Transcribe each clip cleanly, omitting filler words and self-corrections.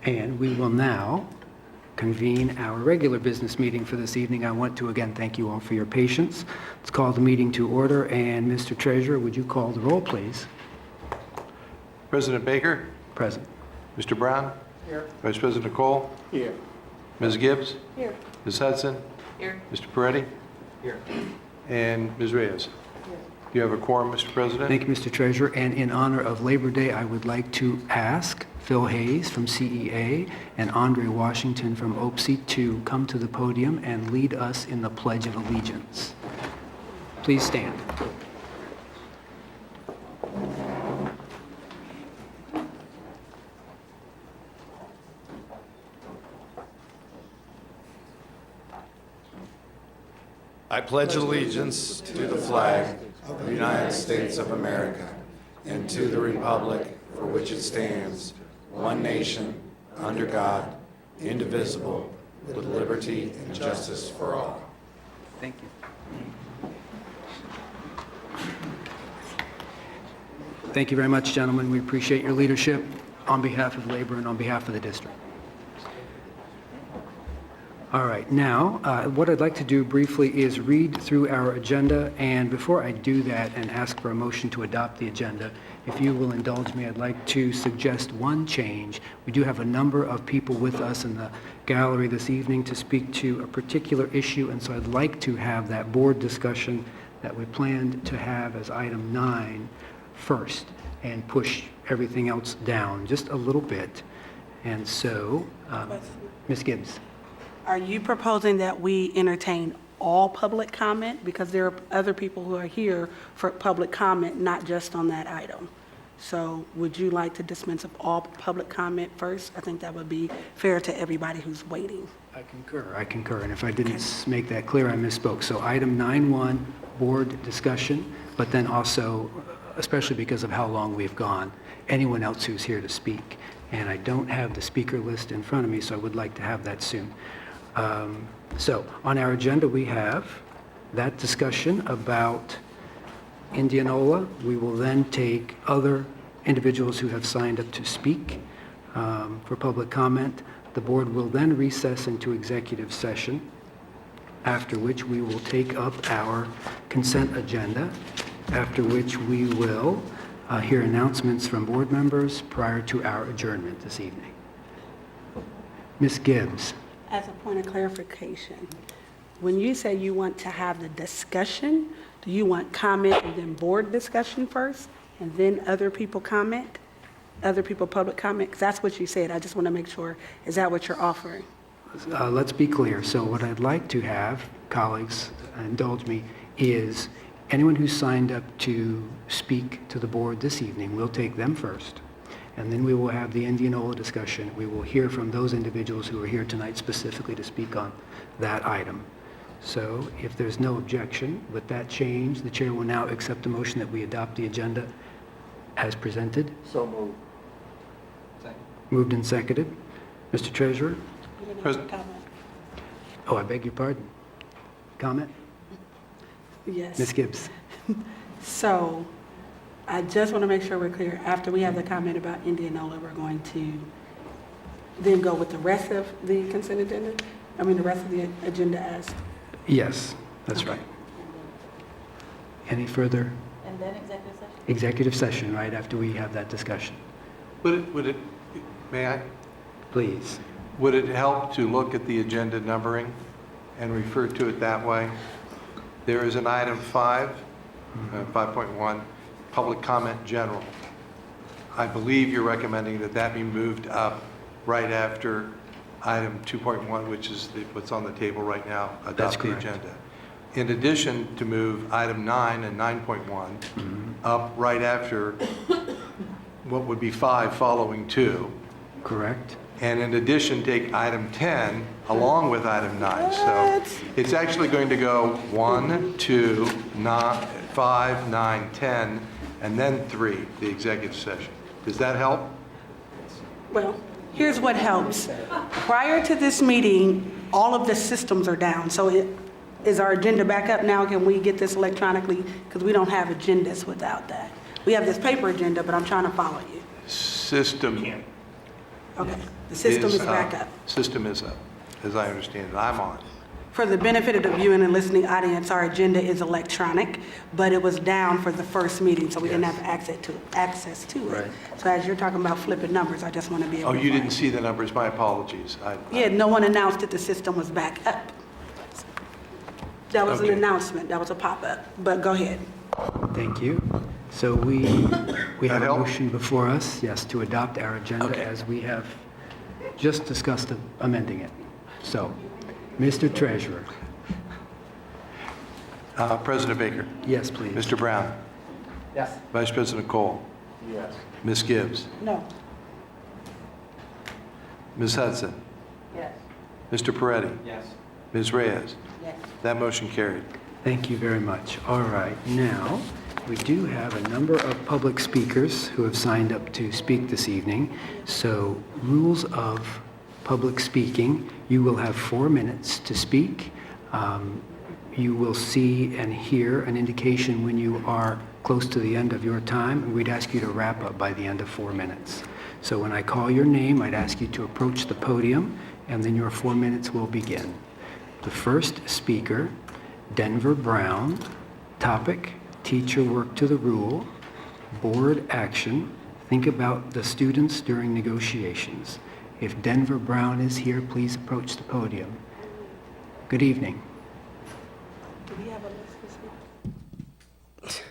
And we will now convene our regular business meeting for this evening. I want to again thank you all for your patience. Let's call the meeting to order, and Mr. Treasurer, would you call the roll, please? President Baker, Present. Mr. Brown, Here. Vice President Cole, Here. Ms. Gibbs, Here. Ms. Hudson, Here. Mr. Peretti, Here. and Ms. Reyes. You have a quorum, Mr. President? Thank you, Mr. Treasurer. And in honor of Labor Day, I would like to ask Phil Hayes from CEA and Andre Washington from OPSI to come to the podium and lead us in the Pledge of Allegiance. Please stand. I pledge allegiance to the flag of the United States of America and to the republic for which it stands, one nation, under God, indivisible, with liberty and justice for all. Thank you. Thank you very much, gentlemen. We appreciate your leadership on behalf of labor and on behalf of the district. All right, now, what I'd like to do briefly is read through our agenda, and before I do that and ask for a motion to adopt the agenda, if you will indulge me, I'd like to suggest one change. We do have a number of people with us in the gallery this evening to speak to a particular issue, and so I'd like to have that board discussion that we planned to have as item 9 first, and push everything else down just a little bit. And so, Ms. Gibbs. Are you proposing that we entertain all public comment? Because there are other people who are here for public comment, not just on that item. So would you like to dispense of all public comment first? I think that would be fair to everybody who's waiting. I concur, and if I didn't make that clear, I misspoke. So item 9.1, board discussion, but then also, especially because of how long we've gone, anyone else who's here to speak. And I don't have the speaker list in front of me, so I would like to have that soon. So on our agenda, we have that discussion about Indianola. We will then take other individuals who have signed up to speak for public comment. The board will then recess into executive session, after which we will take up our consent agenda, after which we will hear announcements from board members prior to our adjournment this evening. Ms. Gibbs. As a point of clarification, when you say you want to have the discussion, do you want comment and then board discussion first, and then other people comment? Other people public comment? 'Cause that's what you said. I just want to make sure. Is that what you're offering? Let's be clear. So what I'd like to have, colleagues, indulge me, is anyone who signed up to speak to the board this evening, we'll take them first. And then we will have the Indianola discussion. We will hear from those individuals who are here tonight specifically to speak on that item. So if there's no objection, with that change, the chair will now accept a motion that we adopt the agenda as presented. So moved. Moved and seconded. Mr. Treasurer? You didn't Pres- have a comment? Oh, I beg your pardon. Comment? Yes. Ms. Gibbs? So I just want to make sure we're clear. After we have the comment about Indianola, we're going to then go with the rest of the consent agenda? I mean, the rest of the agenda as? Yes, that's right. Any further? And then executive session? Executive session, right, after we have that discussion. May I? Please. Would it help to look at the agenda numbering and refer to it that way? There is an item 5, 5.1, public comment general. I believe you're recommending that that be moved up right after item 2.1, which is what's on the table right now, That's adopt the correct. agenda. In addition, to move item 9 and 9.1 up right after what would be 5 following 2. Correct? And in addition, take item 10 along with item 9. So it's actually going to go 1, 2, 5, 9, 10, and then 3, the executive session. Does that help? Well, here's what helps. Prior to this meeting, all of the systems are down. So is our agenda back up now? Can we get this electronically? Because we don't have agendas without that. We have this paper agenda, but I'm trying to follow you. System. Okay, the system is back up. System is up, as I understand it. I'm on. For the benefit of the viewing and listening audience, our agenda is electronic, but it was down for the first meeting, so we didn't have access to it. Right. So as you're talking about flipping numbers, I just want to be able Oh, to you didn't find- see the numbers? My apologies. Yeah, no one announced that the system was back up. That was an Okay. announcement, that was a pop-up, but go ahead. Thank you. So we have a help? motion before us, yes, to adopt our agenda Okay. as we have just discussed amending it. So, Mr. Treasurer, President Baker, yes, please. Mr. Brown, Yes. Vice President Cole, Yes. Ms. Gibbs, No. Ms. Hudson, Yes. Mr. Peretti, Yes. Ms. Reyes. Yes. That motion carried. Thank you very much. All right, now, we do have a number of public speakers who have signed up to speak this evening. So, rules of public speaking, you will have 4 minutes to speak. You will see and hear an indication when you are close to the end of your time, and we'd ask you to wrap up by the end of 4 minutes. So when I call your name, I'd ask you to approach the podium, and then your 4 minutes will begin. The first speaker, Denver Brown. Topic, teacher work to the rule. Board action, think about the students during negotiations. If Denver Brown is here, please approach the podium. Good evening. Do we have a list this week?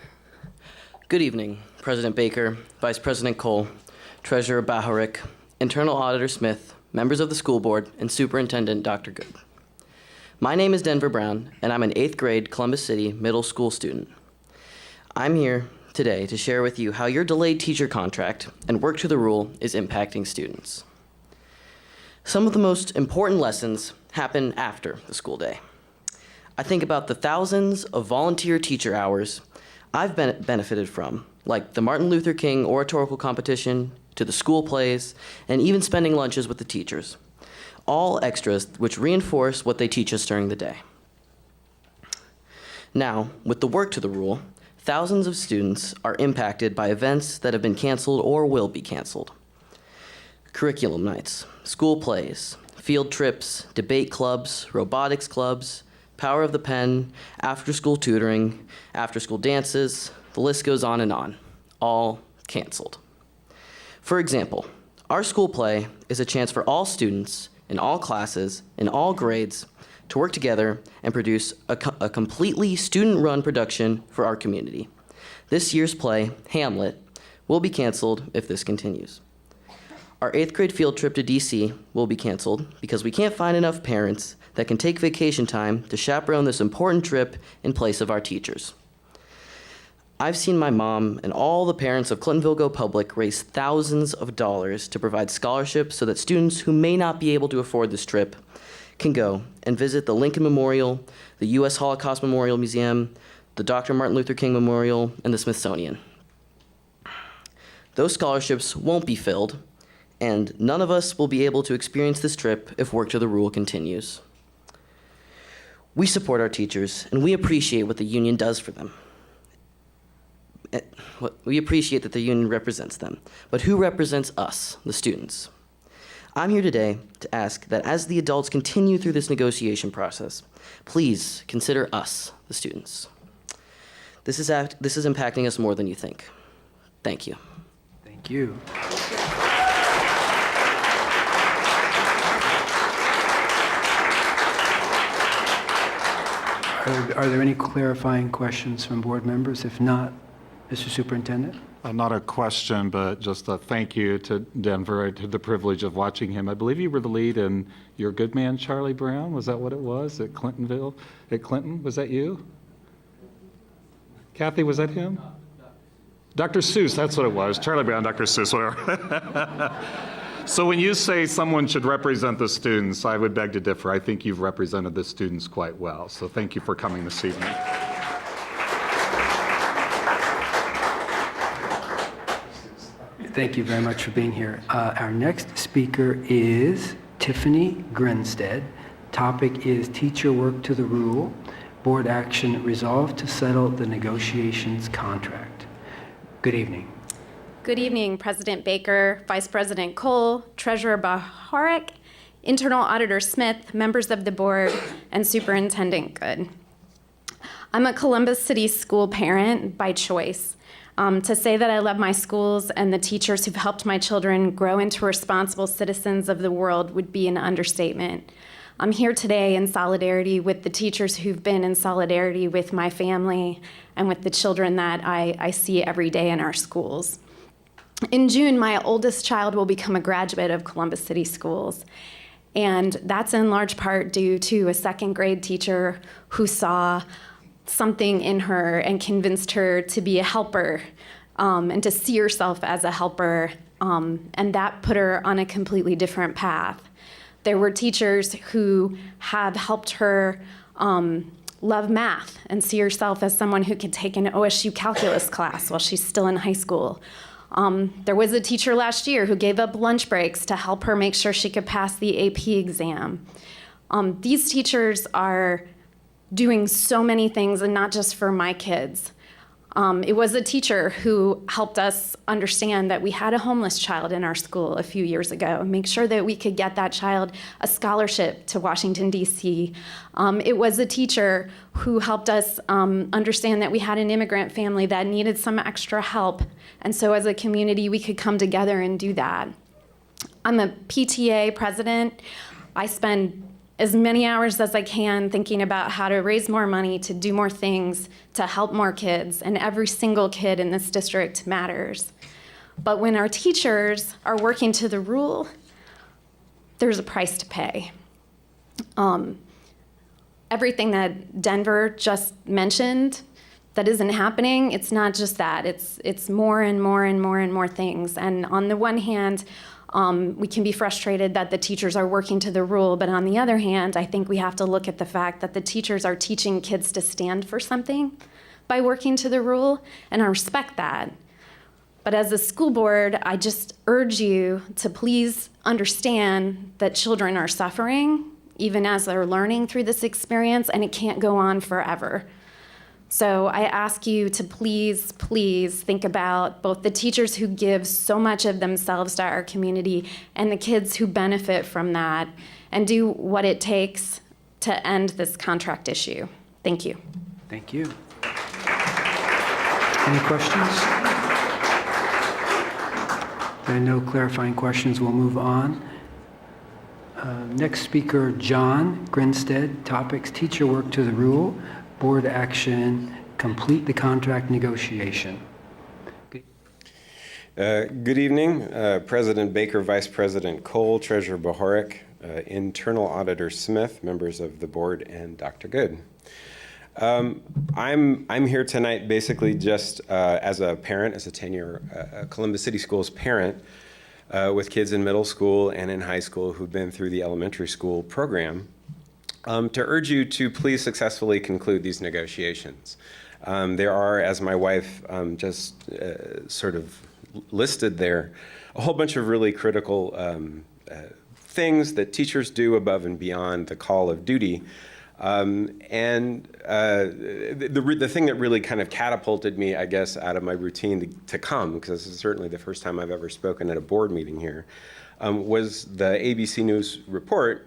Good evening, President Baker, Vice President Cole, Treasurer Baharick, Internal Auditor Smith, members of the school board, and Superintendent Dr. Good. My name is Denver Brown, and I'm an 8th grade Columbus City middle school student. I'm here today to share with you how your delayed teacher contract and work to the rule is impacting students. Some of the most important lessons happen after the school day. I think about the thousands of volunteer teacher hours I've benefited from, like the Martin Luther King oratorical competition, to the school plays, and even spending lunches with the teachers. All extras which reinforce what they teach us during the day. Now, with the work to the rule, thousands of students are impacted by events that have been canceled or will be canceled. Curriculum nights, school plays, field trips, debate clubs, robotics clubs, Power of the Pen, after-school tutoring, after-school dances, the list goes on, all canceled. For example, our school play is a chance for all students in all classes, in all grades, to work together and produce a completely student-run production for our community. This year's play, Hamlet, will be canceled if this continues. Our 8th grade field trip to DC will be canceled because we can't find enough parents that can take vacation time to chaperone this important trip in place of our teachers. I've seen my mom and all the parents of Clintonville Go Public raise thousands of dollars to provide scholarships so that students who may not be able to afford this trip can go and visit the Lincoln Memorial, the U.S. Holocaust Memorial Museum, the Dr. Martin Luther King Memorial, and the Smithsonian. Those scholarships won't be filled, and none of us will be able to experience this trip if work to the rule continues. We support our teachers, and we appreciate what the union does for them. We appreciate that the union represents them, but who represents us, the students? I'm here today to ask that as the adults continue through this negotiation process, please consider us, the students. This is impacting us more than you think. Thank you. Thank you. Are there any clarifying questions from board members? If not, Mr. Superintendent? Not a question, but just a thank you to Denver. I had the privilege of watching him. I believe you were the lead in Your Good Man, Charlie Brown. Was that what it was at Clintonville? At Clinton? Was that you? Kathy, was that him? Dr. Seuss, that's what it was. Charlie Brown, Dr. Seuss, whatever. So when you say someone should represent the students, I would beg to differ. I think you've represented the students quite well. So thank you for coming this evening. Thank you very much for being here. Our next speaker is Tiffany Grinstead. Topic is teacher work to the rule. Board action resolved to settle the negotiations contract. Good evening. Good evening, President Baker, Vice President Cole, Treasurer Baharek, Internal Auditor Smith, members of the board, and Superintendent Good. I'm a Columbus City school parent by choice. To say that I love my schools and the teachers who've helped my children grow into responsible citizens of the world would be an understatement. I'm here today in solidarity with the teachers who've been in solidarity with my family and with the children that I see every day in our schools. In June, my oldest child will become a graduate of Columbus City Schools. And that's in large part due to a second grade teacher who saw something in her and convinced her to be a helper and to see herself as a helper. And that put her on a completely different path. There were teachers who have helped her love math and see herself as someone who could take an OSU calculus class while she's still in high school. There was a teacher last year who gave up lunch breaks to help her make sure she could pass the AP exam. These teachers are doing so many things, and not just for my kids. It was a teacher who helped us understand that we had a homeless child in our school a few years ago and make sure that we could get that child a scholarship to Washington, D.C. It was a teacher who helped us understand that we had an immigrant family that needed some extra help. And so as a community, we could come together and do that. I'm a PTA president. I spend as many hours as I can thinking about how to raise more money, to do more things, to help more kids, and every single kid in this district matters. But when our teachers are working to the rule, there's a price to pay. Everything that Denver just mentioned that isn't happening, it's not just that. It's more and more and more and more things. And on the one hand, we can be frustrated that the teachers are working to the rule, but on the other hand, I think we have to look at the fact that the teachers are teaching kids to stand for something by working to the rule, and I respect that. But as a school board, I just urge you to please understand that children are suffering, even as they're learning through this experience, and it can't go on forever. So I ask you to please, please think about both the teachers who give so much of themselves to our community and the kids who benefit from that, and do what it takes to end this contract issue. Thank you. Thank you. Any questions? There are no clarifying questions. We'll move on. Next speaker, John Grinstead. Topics: teacher work to the rule, board action, complete the contract negotiation. Good evening, President Baker, Vice President Cole, Treasurer Bohoric, Internal Auditor Smith, members of the board, and Dr. Good. I'm here tonight basically just as a parent, as a 10-year Columbus City Schools parent with kids in middle school and in high school who've been through the elementary school program, to urge you to please successfully conclude these negotiations. There are, as my wife just sort of listed there, a whole bunch of really critical things that teachers do above and beyond the call of duty. The thing that really kind of catapulted me, I guess, out of my routine to come, because this is certainly the first time I've ever spoken at a board meeting here, was the ABC News report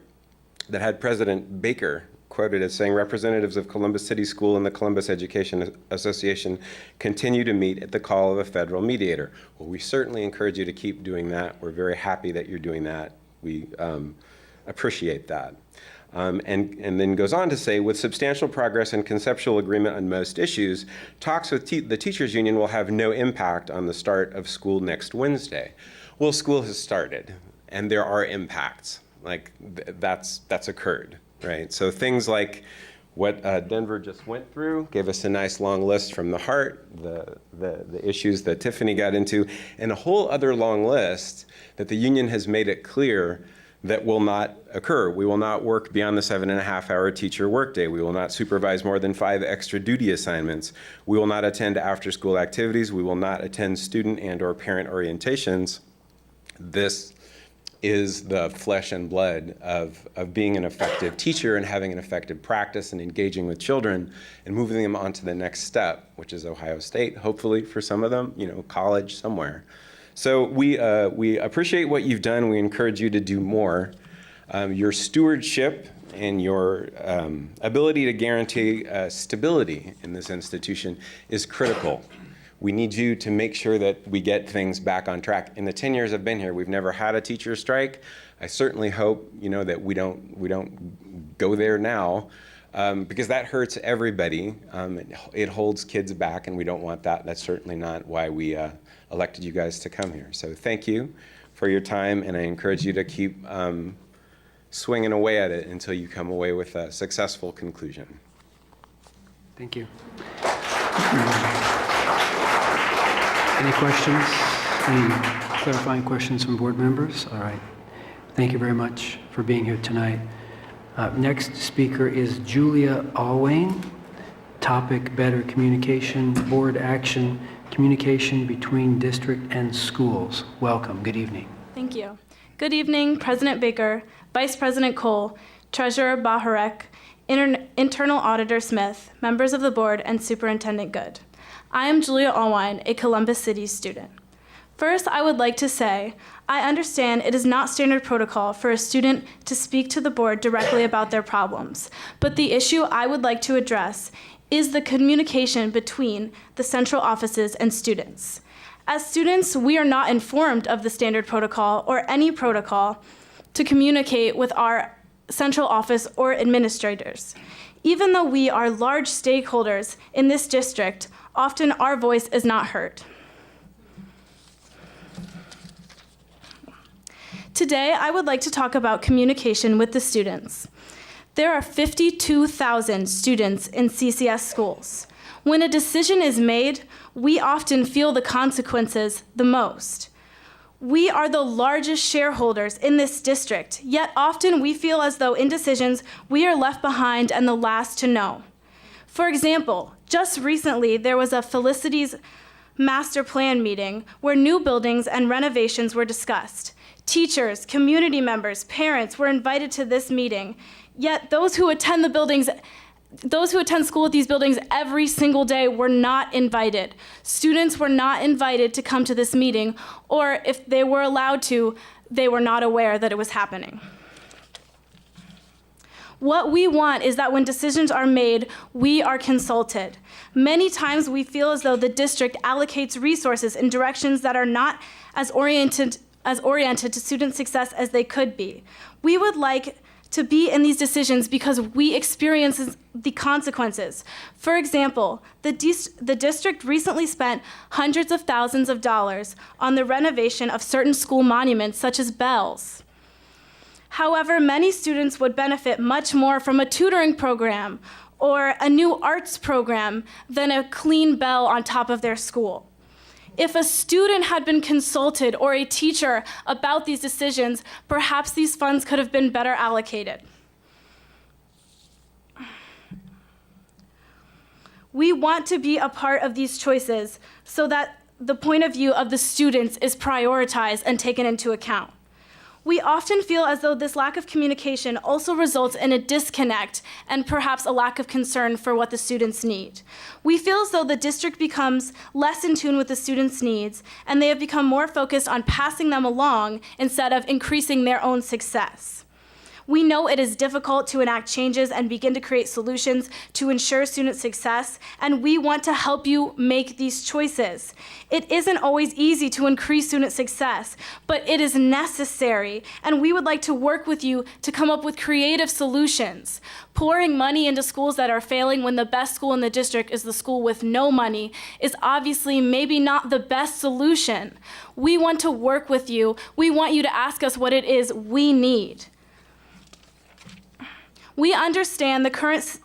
that had President Baker quoted as saying, "Representatives of Columbus City School and the Columbus Education Association continue to meet at the call of a federal mediator." Well, we certainly encourage you to keep doing that. We're very happy that you're doing that. We appreciate that. And then goes on to say, with substantial progress and conceptual agreement on most issues, talks with the teachers union will have no impact on the start of school next Wednesday. Well, school has started, and there are impacts. Like that's occurred, right? So things like what Denver just went through gave us a nice long list from the heart, the issues that Tiffany got into, and a whole other long list that the union has made it clear that will not occur. We will not work beyond the 7.5-hour teacher workday. We will not supervise more than 5 extra duty assignments. We will not attend after-school activities. We will not attend student and/or parent orientations. This is the flesh and blood of being an effective teacher and having an effective practice and engaging with children and moving them on to the next step, which is Ohio State, hopefully for some of them, college somewhere. So we appreciate what you've done. We encourage you to do more. Your stewardship and your ability to guarantee stability in this institution is critical. We need you to make sure that we get things back on track. In the 10 years I've been here, we've never had a teacher strike. I certainly hope, that we don't go there now, because that hurts everybody. It holds kids back, and we don't want that. That's certainly not why we elected you guys to come here. So thank you for your time, and I encourage you to keep swinging away at it until you come away with a successful conclusion. Thank you. Any questions? Any clarifying questions from board members? All right. Thank you very much for being here tonight. Next speaker is Julia Alwayne. Topic, better communication, board action, communication between district and schools. Welcome. Good evening. Thank you. Good evening, President Baker, Vice President Cole, Treasurer Baharek, Internal Auditor Smith, members of the board, and Superintendent Good. I am Julia Alwine, a Columbus City student. First, I would like to say, I understand it is not standard protocol for a student to speak to the board directly about their problems, but the issue I would like to address is the communication between the central offices and students. As students, we are not informed of the standard protocol or any protocol to communicate with our central office or administrators. Even though we are large stakeholders in this district, often our voice is not heard. Today, I would like to talk about communication with the students. There are 52,000 students in CCS schools. When a decision is made, we often feel the consequences the most. We are the largest shareholders in this district, yet often we feel as though in decisions we are left behind and the last to know. For example, just recently there was a Felicity's master plan meeting where new buildings and renovations were discussed. Teachers, community members, parents were invited to this meeting, yet those who attend school at these buildings every single day were not invited. Students were not invited to come to this meeting, or if they were allowed to, they were not aware that it was happening. What we want is that when decisions are made, we are consulted. Many times we feel as though the district allocates resources in directions that are not as oriented to student success as they could be. We would like to be in these decisions because we experience the consequences. For example, the district recently spent hundreds of thousands of dollars on the renovation of certain school monuments such as bells. However, many students would benefit much more from a tutoring program or a new arts program than a clean bell on top of their school. If a student had been consulted or a teacher about these decisions, perhaps these funds could have been better allocated. We want to be a part of these choices so that the point of view of the students is prioritized and taken into account. We often feel as though this lack of communication also results in a disconnect and perhaps a lack of concern for what the students need. We feel as though the district becomes less in tune with the students' needs, and they have become more focused on passing them along instead of increasing their own success. We know it is difficult to enact changes and begin to create solutions to ensure student success, and we want to help you make these choices. It isn't always easy to increase student success, but it is necessary, and we would like to work with you to come up with creative solutions. Pouring money into schools that are failing when the best school in the district is the school with no money is obviously maybe not the best solution. We want to work with you. We want you to ask us what it is we need. We understand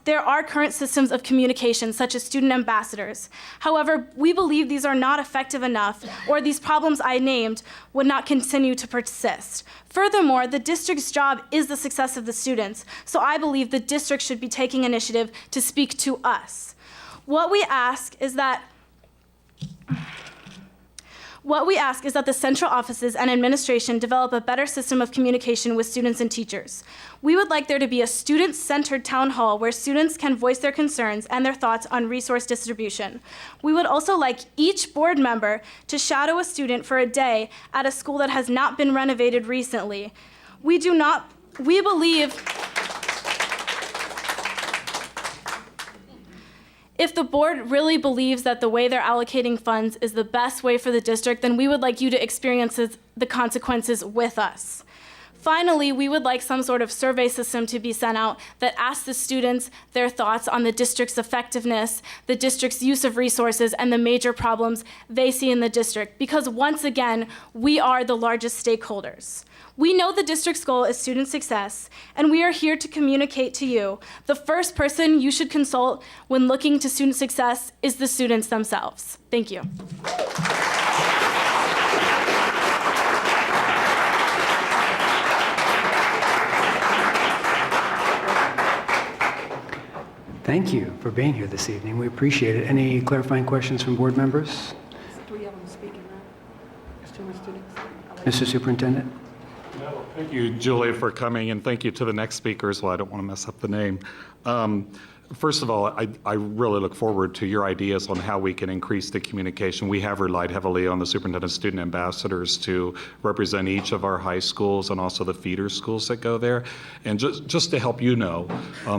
there are current systems of communication, such as student ambassadors. However, we believe these are not effective enough, or these problems I named would not continue to persist. Furthermore, the district's job is the success of the students, so I believe the district should be taking initiative to speak to us. What we ask is that What we ask is that the central offices and administration develop a better system of communication with students and teachers. We would like there to be a student-centered town hall where students can voice their concerns and their thoughts on resource distribution. We would also like each board member to shadow a student for a day at a school that has not been renovated recently. We believe if the board really believes that the way they're allocating funds is the best way for the district, then we would like you to experience the consequences with us. Finally, we would like some sort of survey system to be sent out that asks the students their thoughts on the district's effectiveness, the district's use of resources, and the major problems they see in the district. Because once again, we are the largest stakeholders. We know the district's goal is student success, and we are here to communicate to you. The first person you should consult when looking to student success is the students themselves. Thank you. Thank you for being here this evening. We appreciate it. Any clarifying questions from board members? 3 of them speaking now. There's 2 more students. Mr. Superintendent? Thank you, Julia, for coming, and thank you to the next speaker as well. I don't want to mess up the name. First of all, I really look forward to your ideas on how we can increase the communication. We have relied heavily on the superintendent student ambassadors to represent each of our high schools and also the feeder schools that go there. And just to help you know,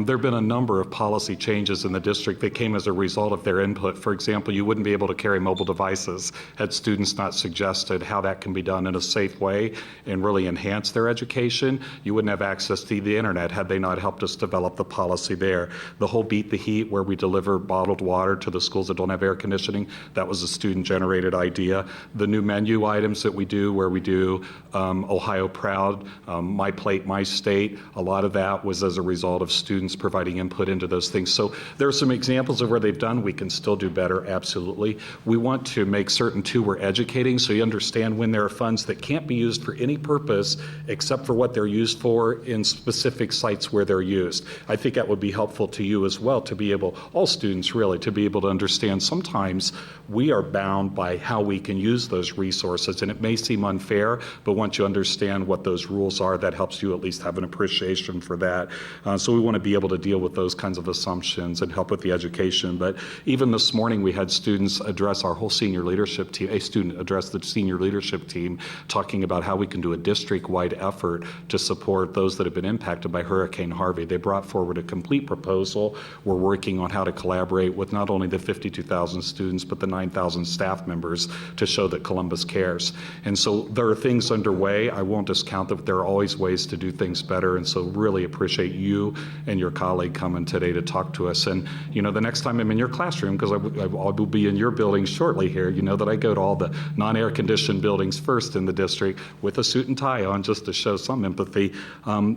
there have been a number of policy changes in the district that came as a result of their input. For example, you wouldn't be able to carry mobile devices had students not suggested how that can be done in a safe way and really enhance their education. You wouldn't have access to the internet had they not helped us develop the policy there. The whole Beat the Heat, where we deliver bottled water to the schools that don't have air conditioning, that was a student-generated idea. The new menu items that we do, where we do Ohio Proud, My Plate, My State, a lot of that was as a result of students providing input into those things. So there are some examples of where they've done. We can still do better, absolutely. We want to make certain, too, we're educating so you understand when there are funds that can't be used for any purpose except for what they're used for in specific sites where they're used. I think that would be helpful to you as well, to be able, all students really, to be able to understand sometimes we are bound by how we can use those resources, and it may seem unfair, but once you understand what those rules are, that helps you at least have an appreciation for that. So we want to be able to deal with those kinds of assumptions and help with the education. But even this morning, we had students address our whole senior leadership team, a student address the senior leadership team, talking about how we can do a district-wide effort to support those that have been impacted by Hurricane Harvey. They brought forward a complete proposal. We're working on how to collaborate with not only the 52,000 students, but the 9,000 staff members to show that Columbus cares. And so there are things underway. I won't discount that there are always ways to do things better. And so really appreciate you and your colleague coming today to talk to us. And, you know, the next time I'm in your classroom, because I will be in your building shortly here, you know that I go to all the non-air conditioned buildings first in the district with a suit and tie on just to show some empathy.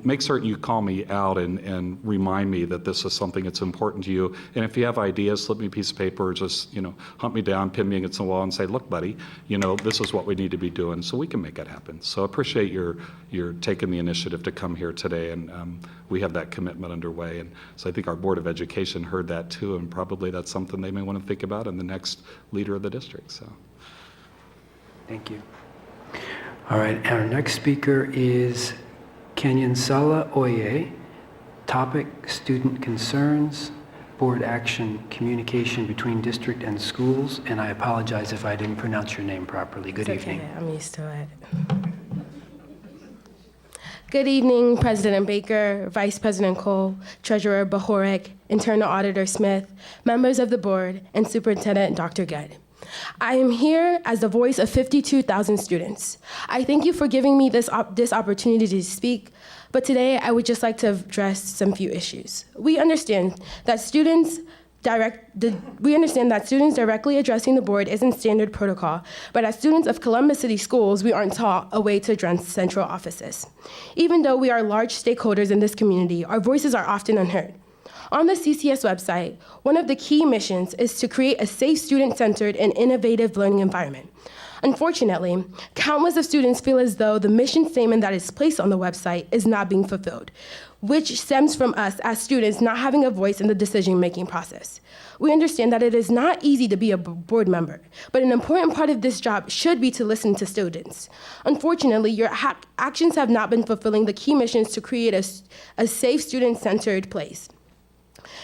Make certain you call me out and remind me that this is something that's important to you. And if you have ideas, slip me a piece of paper, or just, you know, hunt me down, pin me against the wall and say, look, buddy, you know, this is what we need to be doing, so we can make it happen. So I appreciate your taking the initiative to come here today, and we have that commitment underway. And so I think our Board of Education heard that too, and probably that's something they may want to think about in the next leader of the district. So. Thank you. All right, our next speaker is Kenyansala Oye. Topic, student concerns, board action, communication between district and schools. And I apologize if I didn't pronounce your name properly. Good evening. Okay, I'm used to it. Good evening, President Baker, Vice President Cole, Treasurer Bahorek, Internal Auditor Smith, members of the board, and Superintendent Dr. Good. I am here as the voice of 52,000 students. I thank you for giving me this opportunity to speak, but today I would just like to address some few issues. We understand that students directly addressing the board isn't standard protocol, but as students of Columbus City Schools, we aren't taught a way to address central offices. Even though we are large stakeholders in this community, our voices are often unheard. On the CCS website, one of the key missions is to create a safe, student-centered, and innovative learning environment. Unfortunately, countless of students feel as though the mission statement that is placed on the website is not being fulfilled, which stems from us as students not having a voice in the decision-making process. We understand that it is not easy to be a board member, but an important part of this job should be to listen to students. Unfortunately, your actions have not been fulfilling the key missions to create a safe, student-centered place.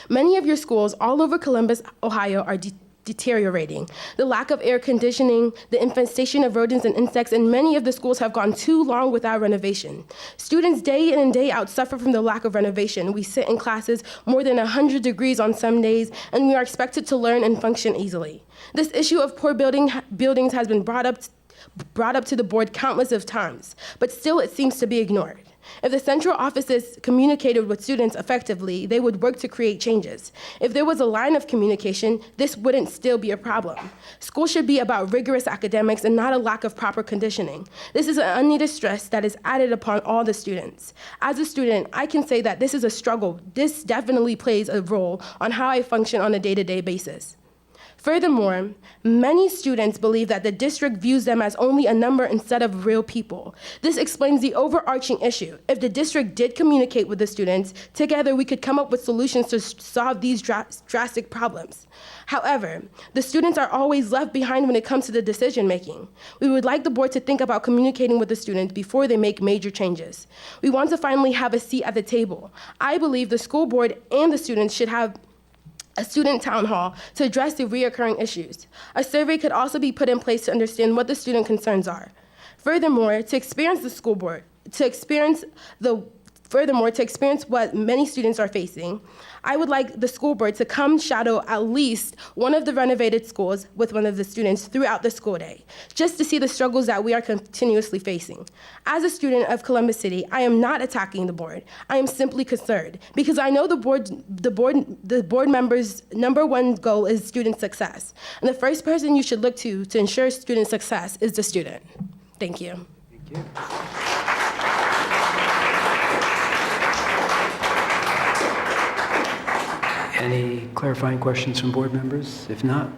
Many of your schools all over Columbus, Ohio are deteriorating. The lack of air conditioning, the infestation of rodents and insects, and many of the schools have gone too long without renovation. Students day in and day out suffer from the lack of renovation. We sit in classes more than 100 degrees on some days, and we are expected to learn and function easily. This issue of poor buildings has been brought up to the board countless of times, but still it seems to be ignored. If the central offices communicated with students effectively, they would work to create changes. If there was a line of communication, this wouldn't still be a problem. School should be about rigorous academics and not a lack of proper conditioning. This is an unneeded stress that is added upon all the students. As a student, I can say that this is a struggle. This definitely plays a role on how I function on a day-to-day basis. Furthermore, many students believe that the district views them as only a number instead of real people. This explains the overarching issue. If the district did communicate with the students, together we could come up with solutions to solve these drastic problems. However, the students are always left behind when it comes to the decision making. We would like the board to think about communicating with the students before they make major changes. We want to finally have a seat at the table. I believe the school board and the students should have a student town hall to address the reoccurring issues. A survey could also be put in place to understand what the student concerns are. Furthermore, to experience what many students are facing, I would like the school board to come shadow at least one of the renovated schools with one of the students throughout the school day, just to see the struggles that we are continuously facing. As a student of Columbus City, I am not attacking the board. I am simply concerned because I know the board members' number one goal is student success. And the first person you should look to ensure student success is the student. Thank you. Thank you. Any clarifying questions from board members? If not,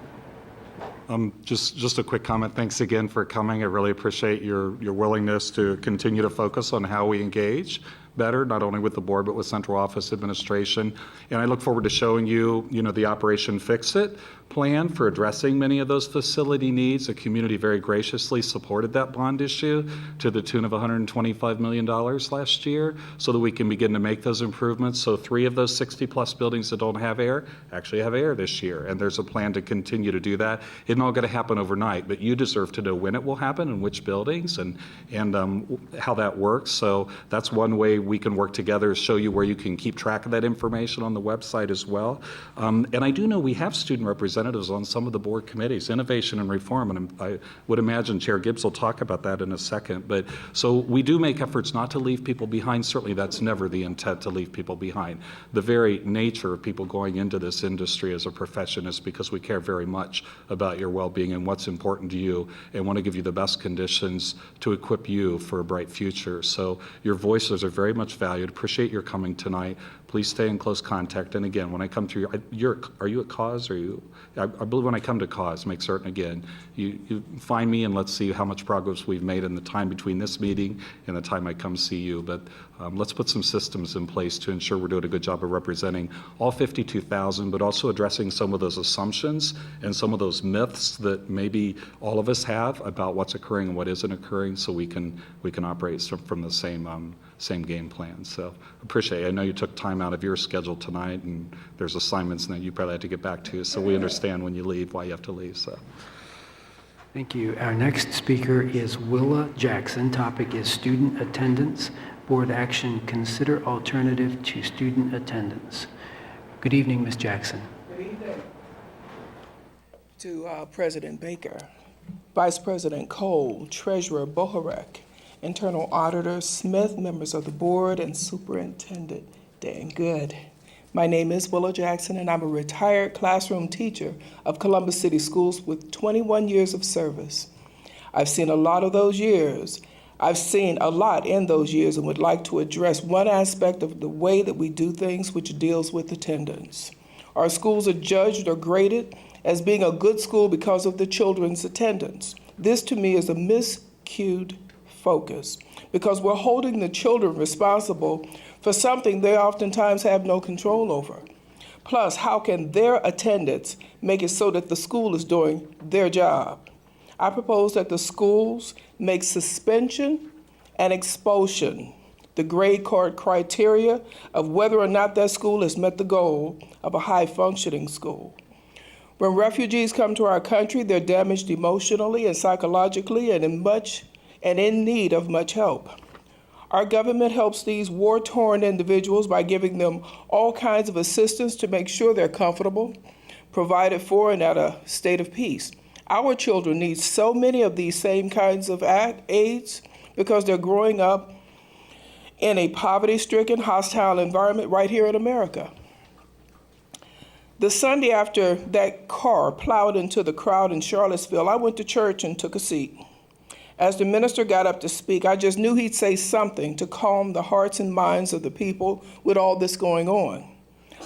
Just a quick comment. Thanks again for coming. I really appreciate your willingness to continue to focus on how we engage better, not only with the board, but with central office administration. And I look forward to showing you, the Operation Fix-It plan for addressing many of those facility needs. The community very graciously supported that bond issue to the tune of $125 million last year so that we can begin to make those improvements. So 3 of those 60-plus buildings that don't have air actually have air this year, and there's a plan to continue to do that. It's not going to happen overnight, but you deserve to know when it will happen and which buildings and how that works. So that's one way we can work together, is show you where you can keep track of that information on the website as well. And I do know we have student representatives on some of the board committees, Innovation and Reform, and I would imagine Chair Gibbs will talk about that in a second. But so we do make efforts not to leave people behind. Certainly that's never the intent, to leave people behind. The very nature of people going into this industry as a profession is because we care very much about your well-being and what's important to you, and want to give you the best conditions to equip you for a bright future. So your voices are very much valued. Appreciate your coming tonight. Please stay in close contact. And again, when I come to are you at CAUSE? I believe when I come to CAUSE, make certain again, you find me and let's see how much progress we've made in the time between this meeting and the time I come see you. But let's put some systems in place to ensure we're doing a good job of representing all 52,000, but also addressing some of those assumptions and some of those myths that maybe all of us have about what's occurring and what isn't occurring, so we can operate from the same game plan. So appreciate it. I know you took time out of your schedule tonight, and there's assignments that you probably had to get back to, so we understand when you leave why you have to leave. So thank you. Our next speaker is Willa Jackson. Topic is student attendance. Board action, consider alternative to student attendance. Good evening, Ms. Jackson. Good evening. To President Baker, Vice President Cole, Treasurer Bohorek, Internal Auditor Smith, members of the board, and Superintendent Dan Good. My name is Willa Jackson, and I'm a retired classroom teacher of Columbus City Schools with 21 years of service. I've seen a lot of those years. I've seen a lot in those years and would like to address one aspect of the way that we do things, which deals with attendance. Our schools are judged or graded as being a good school because of the children's attendance. This to me is a miscued focus because we're holding the children responsible for something they oftentimes have no control over. Plus, how can their attendance make it so that the school is doing their job? I propose that the schools make suspension and expulsion the grade card criteria of whether or not that school has met the goal of a high-functioning school. When refugees come to our country, they're damaged emotionally and psychologically and in need of much help. Our government helps these war-torn individuals by giving them all kinds of assistance to make sure they're comfortable, provided for, and at a state of peace. Our children need so many of these same kinds of aids because they're growing up in a poverty-stricken, hostile environment right here in America. The Sunday after that car plowed into the crowd in Charlottesville, I went to church and took a seat. As the minister got up to speak, I just knew he'd say something to calm the hearts and minds of the people with all this going on.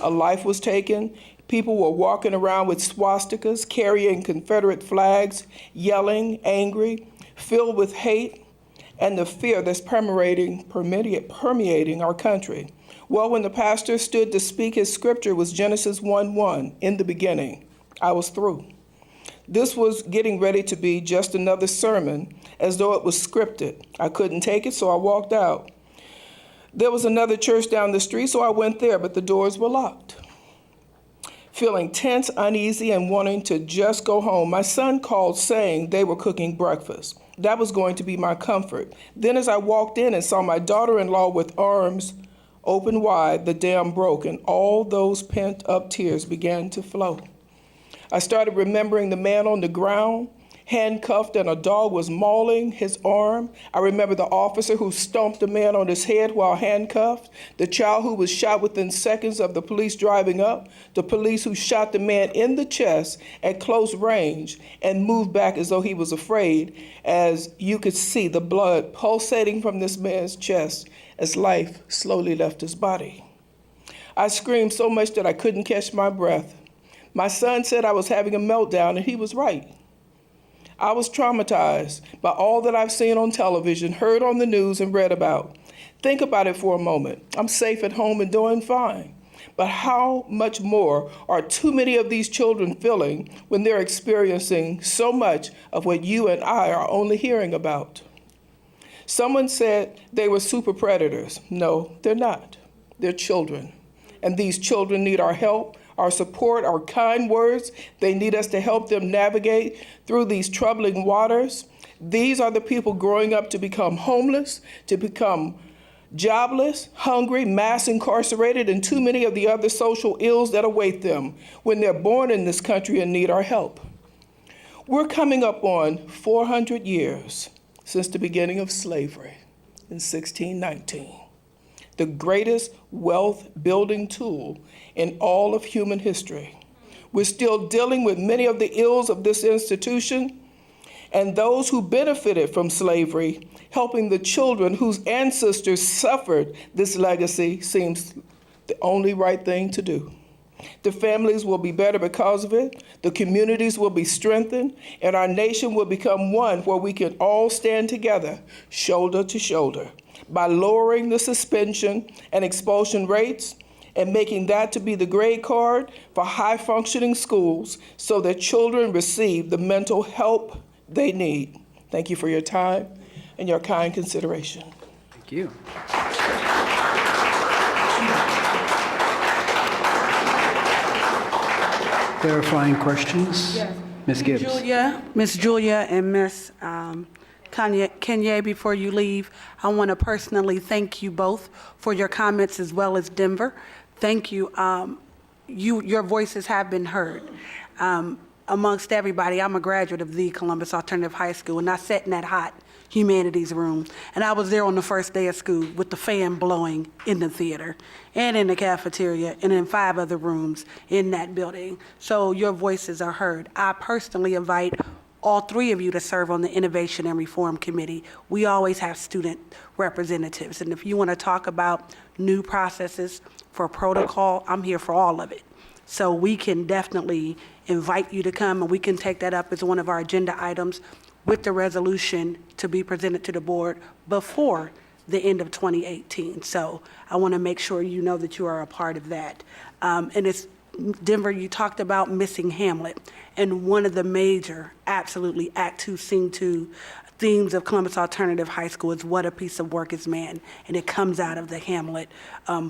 A life was taken. People were walking around with swastikas, carrying Confederate flags, yelling, angry, filled with hate and the fear that's permeating our country. Well, when the pastor stood to speak, his scripture was Genesis 1:1, in the beginning. I was through. This was getting ready to be just another sermon, as though it was scripted. I couldn't take it, so I walked out. There was another church down the street, so I went there, but the doors were locked. Feeling tense, uneasy, and wanting to just go home, my son called saying they were cooking breakfast. That was going to be my comfort. Then as I walked in and saw my daughter-in-law with arms open wide, the dam broke, and all those pent-up tears began to flow. I started remembering the man on the ground, handcuffed, and a dog was mauling his arm. I remember the officer who stomped the man on his head while handcuffed, the child who was shot within seconds of the police driving up, the police who shot the man in the chest at close range and moved back as though he was afraid, as you could see the blood pulsating from this man's chest as life slowly left his body. I screamed so much that I couldn't catch my breath. My son said I was having a meltdown, and he was right. I was traumatized by all that I've seen on television, heard on the news, and read about. Think about it for a moment. I'm safe at home and doing fine. But how much more are too many of these children feeling when they're experiencing so much of what you and I are only hearing about? Someone said they were super predators. No, they're not. They're children. And these children need our help, our support, our kind words. They need us to help them navigate through these troubling waters. These are the people growing up to become homeless, to become jobless, hungry, mass incarcerated, and too many of the other social ills that await them when they're born in this country and need our help. We're coming up on 400 years since the beginning of slavery in 1619. The greatest wealth-building tool in all of human history. We're still dealing with many of the ills of this institution and those who benefited from slavery. Helping the children whose ancestors suffered this legacy seems the only right thing to do. The families will be better because of it, the communities will be strengthened, and our nation will become one where we can all stand together, shoulder to shoulder, by lowering the suspension and expulsion rates and making that to be the grade card for high-functioning schools so that children receive the mental help they need. Thank you for your time and your kind consideration. Thank you. Clarifying questions? Yes. Ms. Gibbs. Miss Julia and Miss Kenya, before you leave, I want to personally thank you both for your comments as well as Denver. Thank you. Your voices have been heard. Amongst everybody, I'm a graduate of the Columbus Alternative High School, and I sat in that hot humanities room, and I was there on the first day of school with the fan blowing in the theater and in the cafeteria and in 5 other rooms in that building. So your voices are heard. I personally invite all 3 of you to serve on the Innovation and Reform Committee. We always have student representatives, and if you want to talk about new processes for protocol, I'm here for all of it. So we can definitely invite you to come, and we can take that up as one of our agenda items with the resolution to be presented to the board before the end of 2018. So I want to make sure you know that you are a part of that. And it's, Denver, you talked about missing Hamlet, and one of the major, absolutely, Act Two, Scene Two themes of Columbus Alternative High School is what a piece of work is man, and it comes out of the Hamlet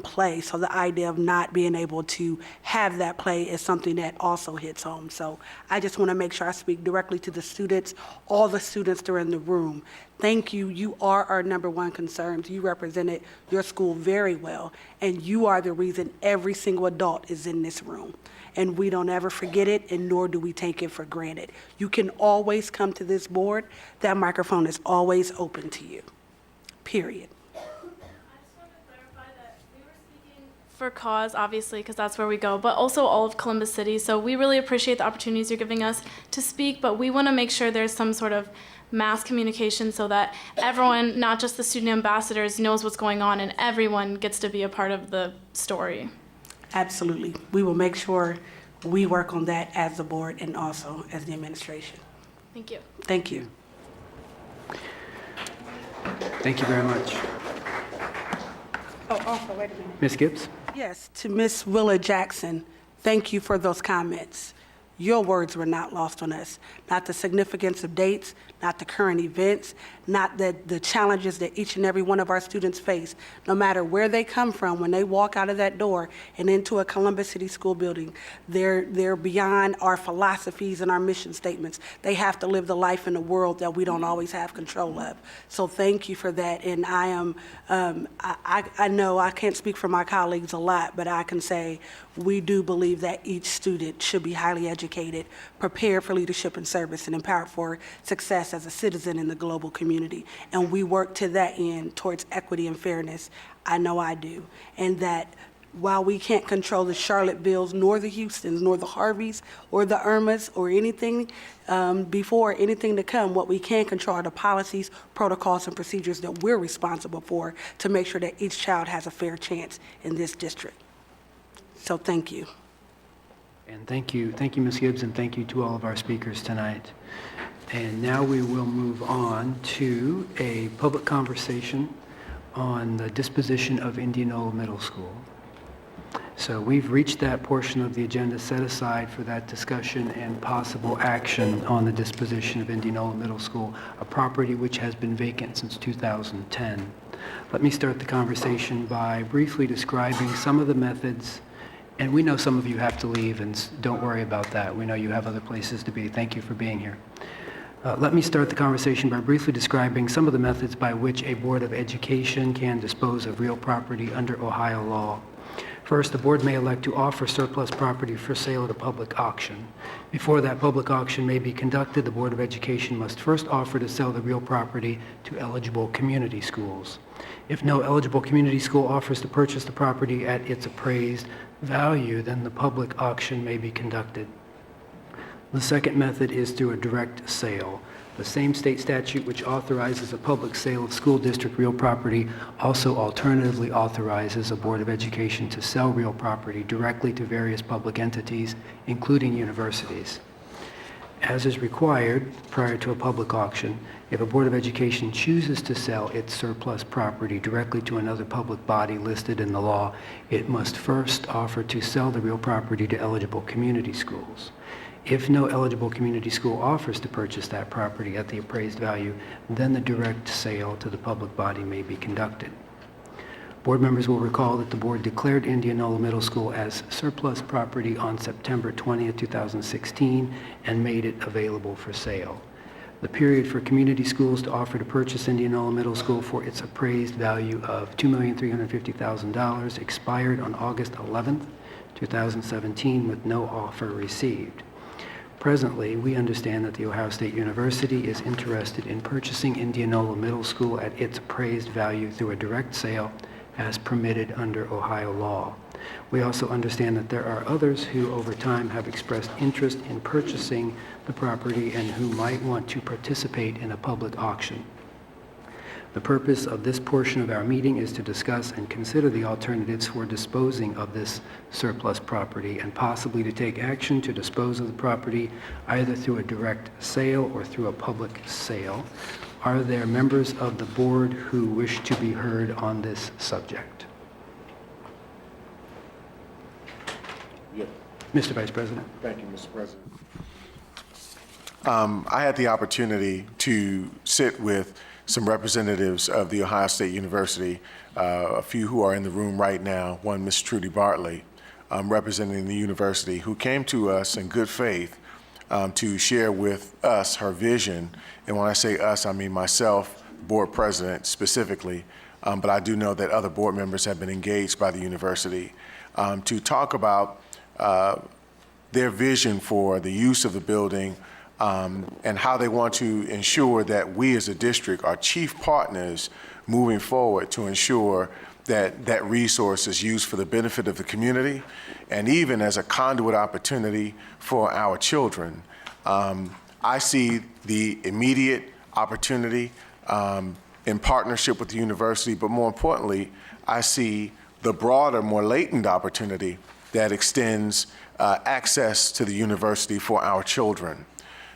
play. So the idea of not being able to have that play is something that also hits home. So I just want to make sure I speak directly to the students, all the students that are in the room. Thank you. You are our #1 concerns. You represented your school very well, and you are the reason every single adult is in this room. And we don't ever forget it, and nor do we take it for granted. You can always come to this board. That microphone is always open to you, period. I just want to clarify that we were speaking for cause, obviously, because that's where we go, but also all of Columbus City. So we really appreciate the opportunities you're giving us to speak, but we want to make sure there's some sort of mass communication so that everyone, not just the student ambassadors, knows what's going on and everyone gets to be a part of the story. Absolutely. We will make sure we work on that as the board and also as the administration. Thank you. Thank you. Thank you very much. Oh, also, wait a minute. Ms. Gibbs? Yes, to Ms. Willa Jackson, thank you for those comments. Your words were not lost on us. Not the significance of dates, not the current events, not the challenges that each and every one of our students face, no matter where they come from, when they walk out of that door and into a Columbus City School building, they're beyond our philosophies and our mission statements. They have to live the life in the world that we don't always have control of. So thank you for that. And I am, I know I can't speak for my colleagues a lot, but I can say we do believe that each student should be highly educated, prepared for leadership and service, and empowered for success as a citizen in the global community. And we work to that end towards equity and fairness. I know I do. And that while we can't control the Charlottevilles, nor the Houstons, nor the Harveys, or the Irmas, or anything before, anything to come, what we can control are the policies, protocols, and procedures that we're responsible for to make sure that each child has a fair chance in this district. So thank you. And thank you, Ms. Gibbs, and thank you to all of our speakers tonight. And now we will move on to a public conversation on the disposition of Indianola Middle School. So we've reached that portion of the agenda set aside for that discussion and possible action on the disposition of Indianola Middle School, a property which has been vacant since 2010. Let me start the conversation by briefly describing some of the methods. And we know some of you have to leave, and don't worry about that. We know you have other places to be. Thank you for being here. Let me start the conversation by briefly describing some of the methods by which a Board of Education can dispose of real property under Ohio law. First, the board may elect to offer surplus property for sale at a public auction. Before that public auction may be conducted, the Board of Education must first offer to sell the real property to eligible community schools. If no eligible community school offers to purchase the property at its appraised value, then the public auction may be conducted. The second method is through a direct sale. The same state statute which authorizes a public sale of school district real property also alternatively authorizes a Board of Education to sell real property directly to various public entities, including universities. As is required prior to a public auction, if a Board of Education chooses to sell its surplus property directly to another public body listed in the law, it must first offer to sell the real property to eligible community schools. If no eligible community school offers to purchase that property at the appraised value, then the direct sale to the public body may be conducted. Board members will recall that the board declared Indianola Middle School as surplus property on September 20th, 2016, and made it available for sale. The period for community schools to offer to purchase Indianola Middle School for its appraised value of $2,350,000 expired on August 11th, 2017, with no offer received. Presently, we understand that The Ohio State University is interested in purchasing Indianola Middle School at its appraised value through a direct sale as permitted under Ohio law. We also understand that there are others who over time have expressed interest in purchasing the property and who might want to participate in a public auction. The purpose of this portion of our meeting is to discuss and consider the alternatives for disposing of this surplus property and possibly to take action to dispose of the property either through a direct sale or through a public sale. Are there members of the board who wish to be heard on this subject? Mr. Vice President. Thank you, Mr. President. I had the opportunity to sit with some representatives of The Ohio State University, a few who are in the room right now, one Ms. Trudy Bartley, representing the university, who came to us in good faith to share with us her vision. And when I say us, I mean myself, board president specifically, but I do know that other board members have been engaged by the university to talk about their vision for the use of the building and how they want to ensure that we as a district are chief partners moving forward to ensure that that resource is used for the benefit of the community and even as a conduit opportunity for our children. I see the immediate opportunity in partnership with the university, but more importantly, I see the broader, more latent opportunity that extends access to the university for our children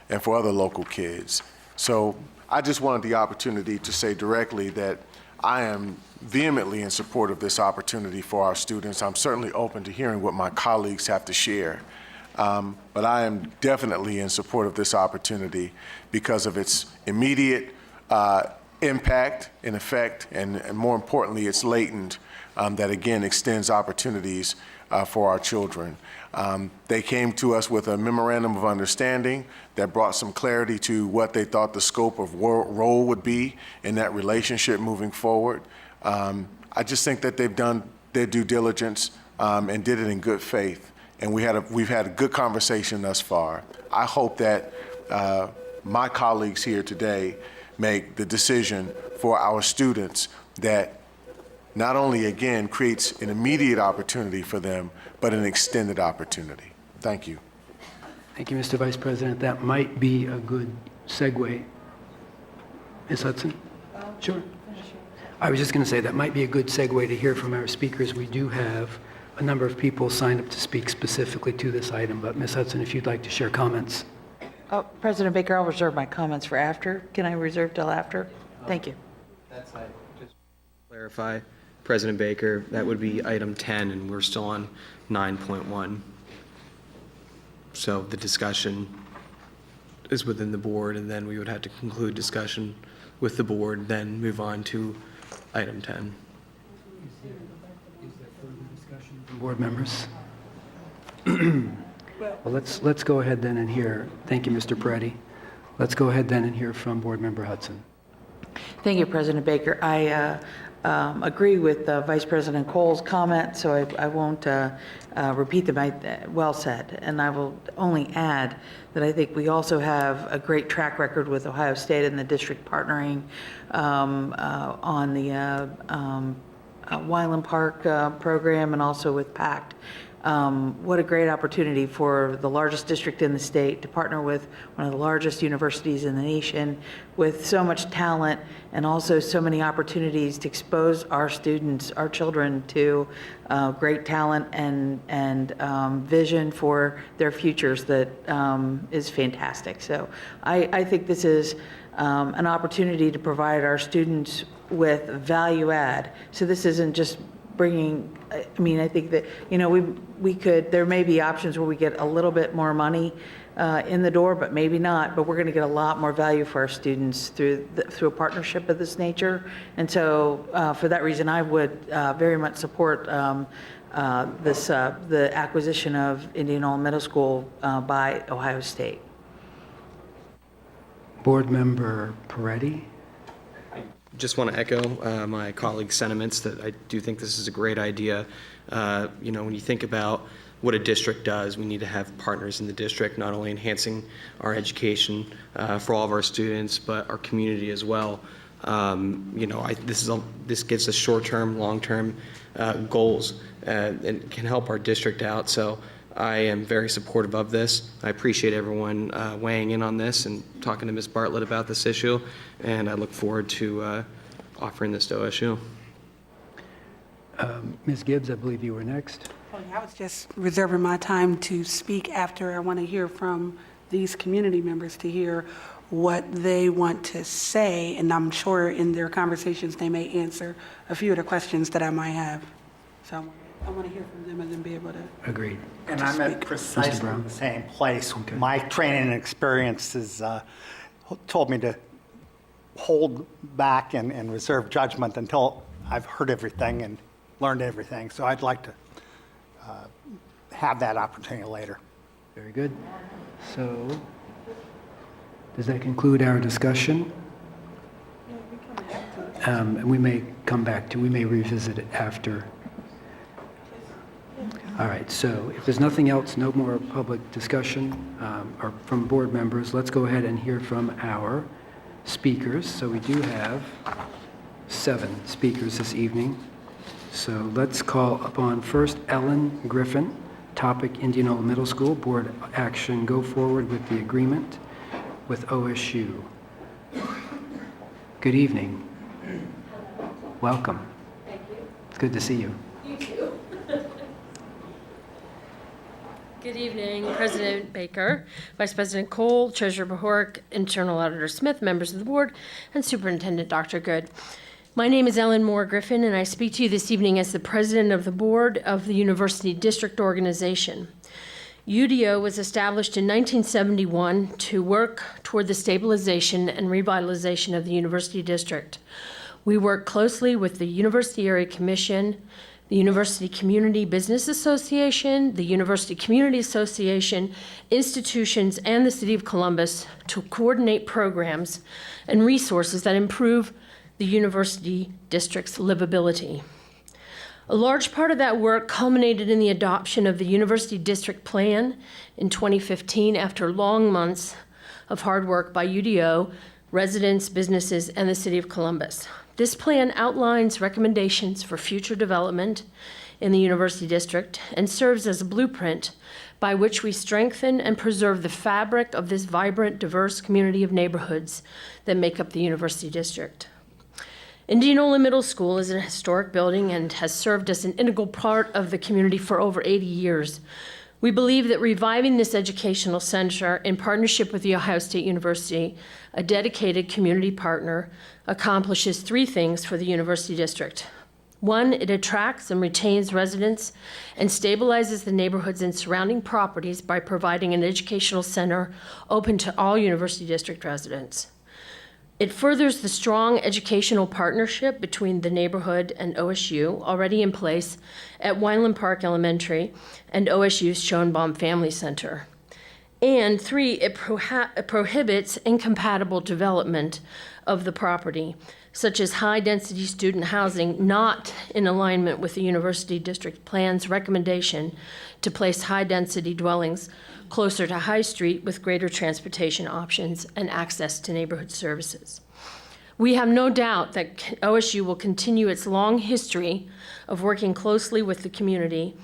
and for other local kids. So I just wanted the opportunity to say directly that I am vehemently in support of this opportunity for our students. I'm certainly open to hearing what my colleagues have to share. But I am definitely in support of this opportunity because of its immediate impact and effect, and more importantly, it's latent, that again extends opportunities for our children. They came to us with a memorandum of understanding that brought some clarity to what they thought the scope of role would be in that relationship moving forward. I just think that they've done their due diligence and did it in good faith. And we've had a good conversation thus far. I hope that my colleagues here today make the decision for our students that not only, again, creates an immediate opportunity for them, but an extended opportunity. Thank you. Thank you, Mr. Vice President. That might be a good segue. Ms. Hudson? Sure. I was just going to say that might be a good segue to hear from our speakers. We do have a number of people signed up to speak specifically to this item, but Ms. Hudson, if you'd like to share comments. President Baker, I'll reserve my comments for after. Can I reserve till after? Thank you. That's just to clarify, President Baker, that would be item 10, and we're still on 9.1. So the discussion is within the board, and then we would have to conclude discussion with the board, then move on to item 10. Is there further discussion from board members? Well, let's go ahead then and hear. Thank you, Mr. Peretti. Let's go ahead then and hear from Board Member Hudson. Thank you, President Baker. I agree with Vice President Cole's comment, so I won't repeat them. Well said. And I will only add that I think we also have a great track record with Ohio State and the district partnering on the Wyland Park program and also with PACT. What a great opportunity for the largest district in the state to partner with one of the largest universities in the nation with so much talent and also so many opportunities to expose our students, our children to great talent and vision for their futures that is fantastic. So I think this is an opportunity to provide our students with value add. So this isn't just bringing, I mean, I think that, you know, we could, there may be options where we get a little bit more money in the door, but maybe not, but we're going to get a lot more value for our students through a partnership of this nature. And so for that reason, I would very much support the acquisition of Indianola Middle School by Ohio State. Board Member Peretti? Just want to echo my colleagues' sentiments that I do think this is a great idea. You know, when you think about what a district does, we need to have partners in the district, not only enhancing our education for all of our students, but our community as well. You know, this gives us short-term, long-term goals and can help our district out. So I am very supportive of this. I appreciate everyone weighing in on this and talking to Ms. Bartlett about this issue, and I look forward to offering this to OSU. Ms. Gibbs, I believe you were next. Oh, yeah, I was just reserving my time to speak after. I want to hear from these community members to hear what they want to say, and I'm sure in their conversations they may answer a few of the questions that I might have. So I want to hear from them and then be able to. Agreed. And I'm at precisely Brown. the same place. My training and experiences told me to hold back and reserve judgment until I've heard everything and learned everything. So I'd like to have that opportunity later. Very good. So, does that conclude our discussion? And we may come back to, we may revisit it after. All right, so if there's nothing else, no more public discussion or from board members, let's go ahead and hear from our speakers. So we do have 7 speakers this evening. So let's call upon first Ellen Griffin, topic Indianola Middle School, board action, go forward with the agreement with OSU. Good evening. Welcome. Thank you. It's good to see you. You too. Good evening, President Baker, Vice President Cole, Treasurer Bahorek, Internal Auditor Smith, members of the board, and Superintendent Dr. Good. My name is Ellen Moore Griffin, and I speak to you this evening as the President of the Board of the University District Organization. UDO was established in 1971 to work toward the stabilization and revitalization of the University District. We work closely with the University Area Commission, the University Community Business Association, the University Community Association, institutions, and the City of Columbus to coordinate programs and resources that improve the University District's livability. A large part of that work culminated in the adoption of the University District Plan in 2015 after long months of hard work by UDO, residents, businesses, and the City of Columbus. This plan outlines recommendations for future development in the University District and serves as a blueprint by which we strengthen and preserve the fabric of this vibrant, diverse community of neighborhoods that make up the University District. Indianola Middle School is a historic building and has served as an integral part of the community for over 80 years. We believe that reviving this educational center in partnership with The Ohio State University, a dedicated community partner, accomplishes 3 things for the University District. 1, it attracts and retains residents and stabilizes the neighborhoods and surrounding properties by providing an educational center open to all University District residents. It furthers the strong educational partnership between the neighborhood and OSU already in place at Wineland Park Elementary and OSU's Schoenbaum Family Center. And 3, it prohibits incompatible development of the property, such as high-density student housing not in alignment with the University District Plan's recommendation to place high-density dwellings closer to High Street with greater transportation options and access to neighborhood services. We have no doubt that OSU will continue its long history of working closely with the community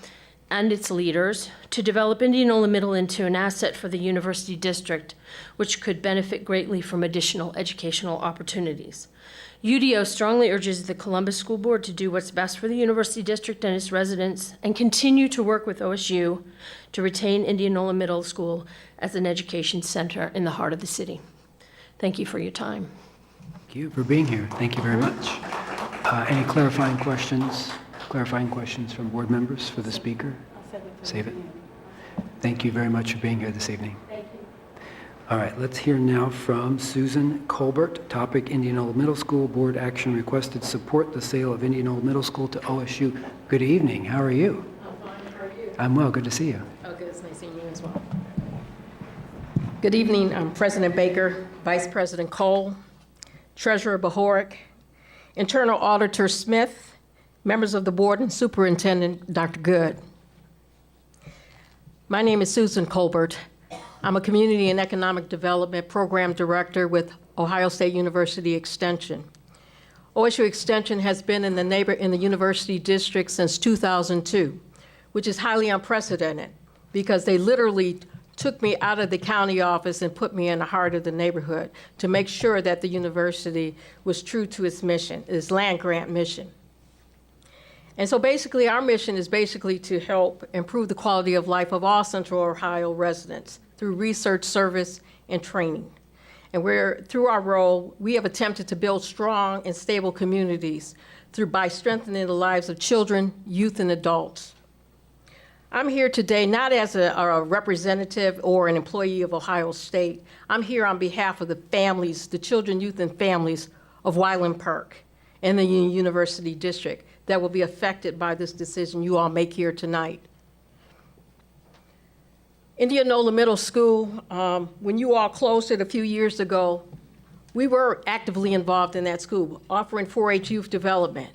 and its leaders to develop Indianola Middle into an asset for the University District, which could benefit greatly from additional educational opportunities. UDO strongly urges the Columbus School Board to do what's best for the University District and its residents and continue to work with OSU to retain Indianola Middle School as an education center in the heart of the city. Thank you for your time. Thank you for being here. Thank you very much. Any clarifying questions? Clarifying questions from board members for the speaker? Save it. Thank you very much for being here this evening. Thank you. All right, let's hear now from Susan Colbert, topic Indianola Middle School, board action requested support the sale of Indianola Middle School to OSU. Good evening, how are you? I'm fine. How are you? I'm well, good to see you. Oh, good. It's nice seeing you as well. Good evening. I'm President Baker, Vice President Cole, Treasurer Bahorek, Internal Auditor Smith, members of the board, and Superintendent Dr. Good. My name is Susan Colbert. I'm a Community and Economic Development Program Director with Ohio State University Extension. OSU Extension has been in the University District since 2002, which is highly unprecedented because they literally took me out of the county office and put me in the heart of the neighborhood to make sure that the university was true to its mission, its land-grant mission. And so basically, our mission is basically to help improve the quality of life of all Central Ohio residents through research, service, and training. And through our role, we have attempted to build strong and stable communities by strengthening the lives of children, youth, and adults. I'm here today not as a representative or an employee of Ohio State. I'm here on behalf of the families, the children, youth, and families of Wyland Park and the University District that will be affected by this decision you all make here tonight. Indianola Middle School, when you all closed it a few years ago, we were actively involved in that school, offering 4-H youth development.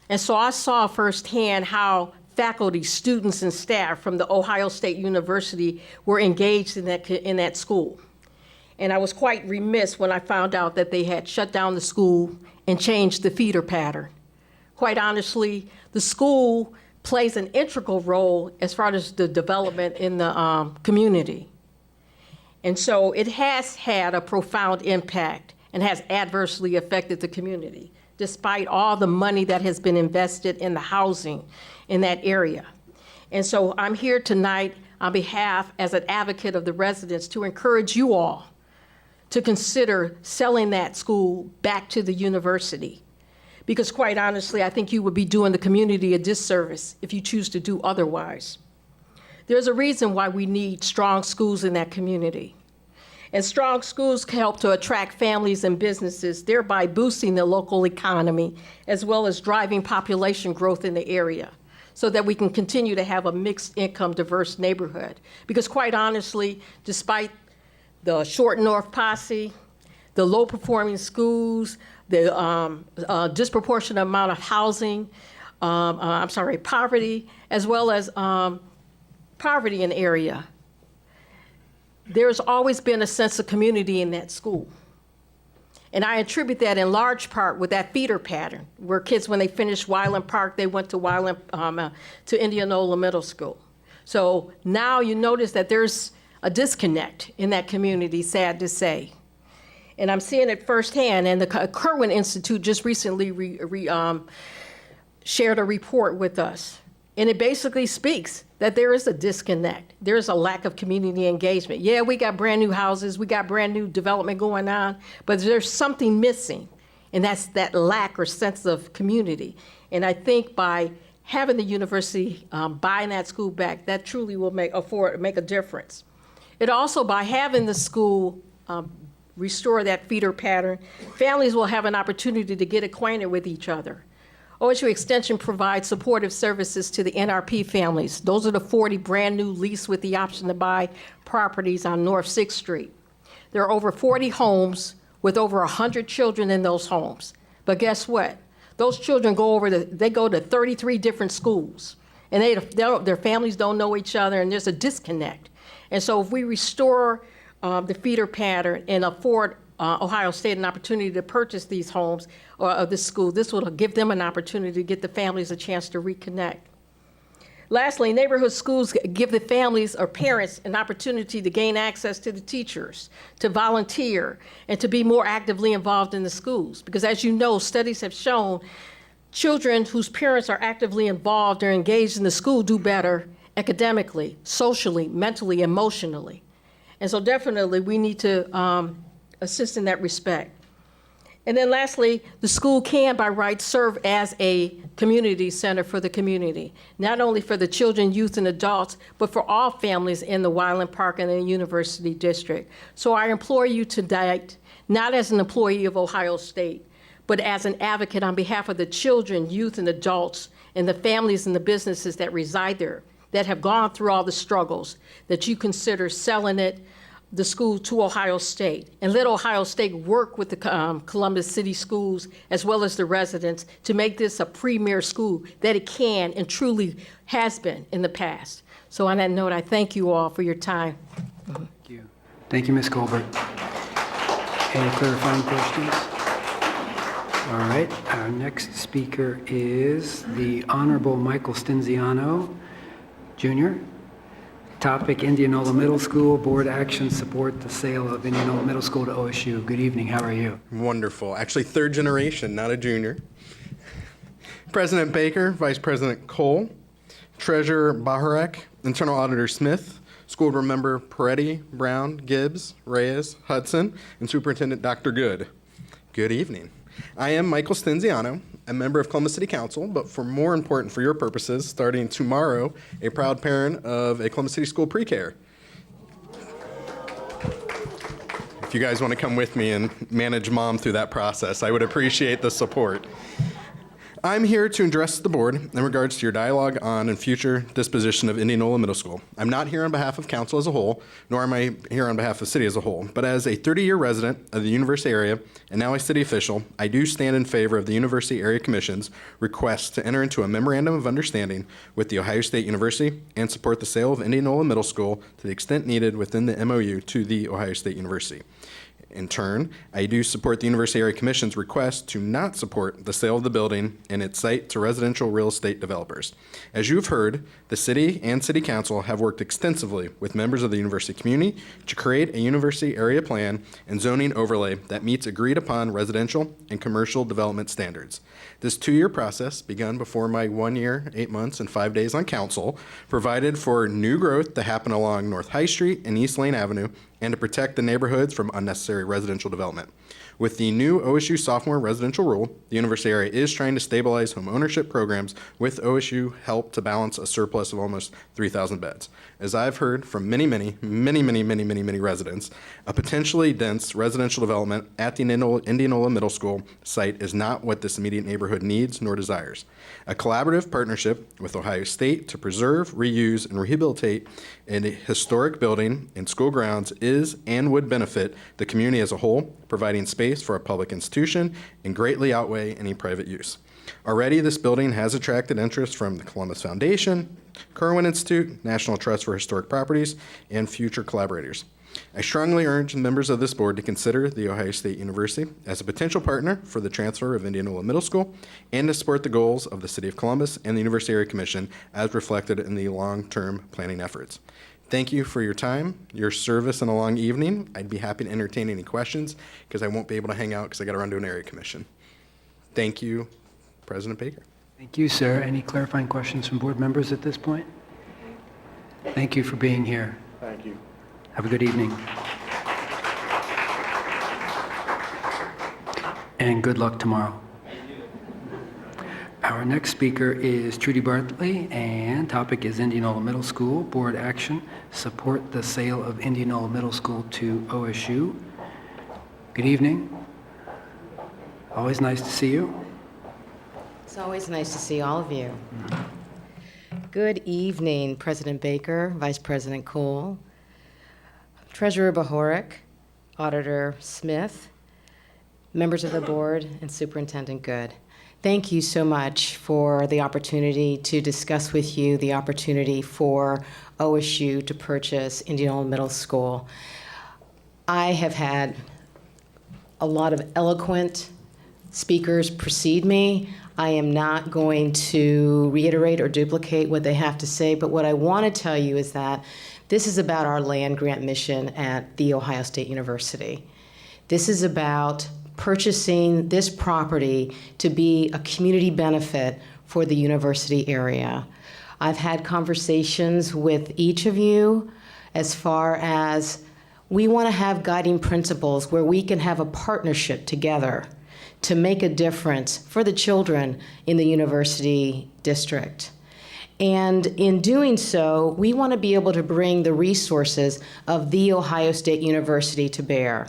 And so I saw firsthand how faculty, students, and staff from the Ohio State University were engaged in that school. And I was quite remiss when I found out that they had shut down the school and changed the feeder pattern. Quite honestly, the school plays an integral role as far as the development in the community. And so it has had a profound impact and has adversely affected the community, despite all the money that has been invested in the housing in that area. And so I'm here tonight on behalf, as an advocate of the residents, to encourage you all to consider selling that school back to the university. Because quite honestly, I think you would be doing the community a disservice if you choose to do otherwise. There's a reason why we need strong schools in that community. And strong schools can help to attract families and businesses, thereby boosting the local economy, as well as driving population growth in the area, so that we can continue to have a mixed income, diverse neighborhood. Because quite honestly, despite the short North Posse, the low performing schools, the disproportionate amount of housing, poverty, as well as poverty in the area, there's always been a sense of community in that school. And I attribute that in large part with that feeder pattern, where kids, when they finished Wyland Park, they went to to Indianola Middle School. So now you notice that there's a disconnect in that community, sad to say. And I'm seeing it firsthand, and the Kirwan Institute just recently shared a report with us. And it basically speaks that there is a disconnect. There's a lack of community engagement. Yeah, we got brand new houses, we got brand new development going on, but there's something missing, and that's that lack or sense of community. And I think by having the university buying that school back, that truly will make a difference. It also, by having the school restore that feeder pattern, families will have an opportunity to get acquainted with each other. OSU Extension provides supportive services to the NRP families. Those are the 40 brand new lease with the option to buy properties on North 6th Street. There are over 40 homes with over 100 children in those homes. But guess what? Those children go to 33 different schools, and their families don't know each other, and there's a disconnect. And so if we restore the feeder pattern and afford Ohio State an opportunity to purchase these homes or this school, this will give them an opportunity to get the families a chance to reconnect. Lastly, neighborhood schools give the families or parents an opportunity to gain access to the teachers, to volunteer, and to be more actively involved in the schools. Because as you know, studies have shown children whose parents are actively involved or engaged in the school do better academically, socially, mentally, emotionally. And so definitely we need to assist in that respect. And then lastly, the school can, by right, serve as a community center for the community, not only for the children, youth, and adults, but for all families in the Wyland Park and the University District. So I implore you tonight, not as an employee of Ohio State, but as an advocate on behalf of the children, youth, and adults, and the families and the businesses that reside there, that have gone through all the struggles, that you consider selling the school to Ohio State, and let Ohio State work with the Columbus City Schools as well as the residents to make this a premier school that it can and truly has been in the past. So on that note, I thank you all for your time. Thank you. Thank you, Ms. Colbert. Any clarifying questions? All right, our next speaker is the Honorable Michael Stinziano, Jr. Topic, Indianola Middle School, board action, support the sale of Indianola Middle School to OSU. Good evening, how are you? Wonderful. Actually, third generation, not a junior. President Baker, Vice President Cole, Treasurer Baharek, Internal Auditor Smith, School Board Member Peretti, Brown, Gibbs, Reyes, Hudson, and Superintendent Dr. Good. Good evening. I am Michael Stenziano, a member of Columbus City Council, but for more important for your purposes, starting tomorrow, a proud parent of a Columbus City School pre-care. If you guys want to come with me and manage mom through that process, I would appreciate the support. I'm here to address the board in regards to your dialogue on and future disposition of Indianola Middle School. I'm not here on behalf of council as a whole, nor am I here on behalf of the city as a whole, but as a 30-year resident of the university area and now a city official, I do stand in favor of the University Area Commission's request to enter into a memorandum of understanding with The Ohio State University and support the sale of Indianola Middle School to the extent needed within the MOU to The Ohio State University. In turn, I do support the University Area Commission's request to not support the sale of the building and its site to residential real estate developers. As you've heard, the city and city council have worked extensively with members of the university community to create a university area plan and zoning overlay that meets agreed upon residential and commercial development standards. This 2-year process, begun before my 1 year, 8 months, and 5 days on council, provided for new growth to happen along North High Street and East Lane Avenue and to protect the neighborhoods from unnecessary residential development. With the new OSU sophomore residential rule, the university area is trying to stabilize home ownership programs with OSU help to balance a surplus of almost 3,000 beds. As I've heard from many residents, a potentially dense residential development at the Indianola Middle School site is not what this immediate neighborhood needs nor desires. A collaborative partnership with Ohio State to preserve, reuse, and rehabilitate a historic building and school grounds is and would benefit the community as a whole, providing space for a public institution and greatly outweigh any private use. Already, this building has attracted interest from the Columbus Foundation, Kirwan Institute, National Trust for Historic Properties, and future collaborators. I strongly urge members of this board to consider The Ohio State University as a potential partner for the transfer of Indianola Middle School and to support the goals of the City of Columbus and the University Area Commission as reflected in the long-term planning efforts. Thank you for your time, your service, and a long evening. I'd be happy to entertain any questions because I won't be able to hang out because I got to run to an area commission. Thank you, President Baker. Thank you, sir. Any clarifying questions from board members at this point? Thank you for being here. Thank you. Have a good evening. And good luck tomorrow. Our next speaker is Trudy Bartley, and topic is Indianola Middle School, board action, support the sale of Indianola Middle School to OSU. Good evening. Always nice to see you. It's always nice to see all of you. Good evening, President Baker, Vice President Cole, Treasurer Baharek, Auditor Smith, members of the board, and Superintendent Good. Thank you so much for the opportunity to discuss with you the opportunity for OSU to purchase Indianola Middle School. I have had a lot of eloquent speakers precede me. I am not going to reiterate or duplicate what they have to say, but what I want to tell you is that this is about our land grant mission at The Ohio State University. This is about purchasing this property to be a community benefit for the university area. I've had conversations with each of you as far as we want to have guiding principles where we can have a partnership together to make a difference for the children in the university district. And in doing so, we want to be able to bring the resources of The Ohio State University to bear.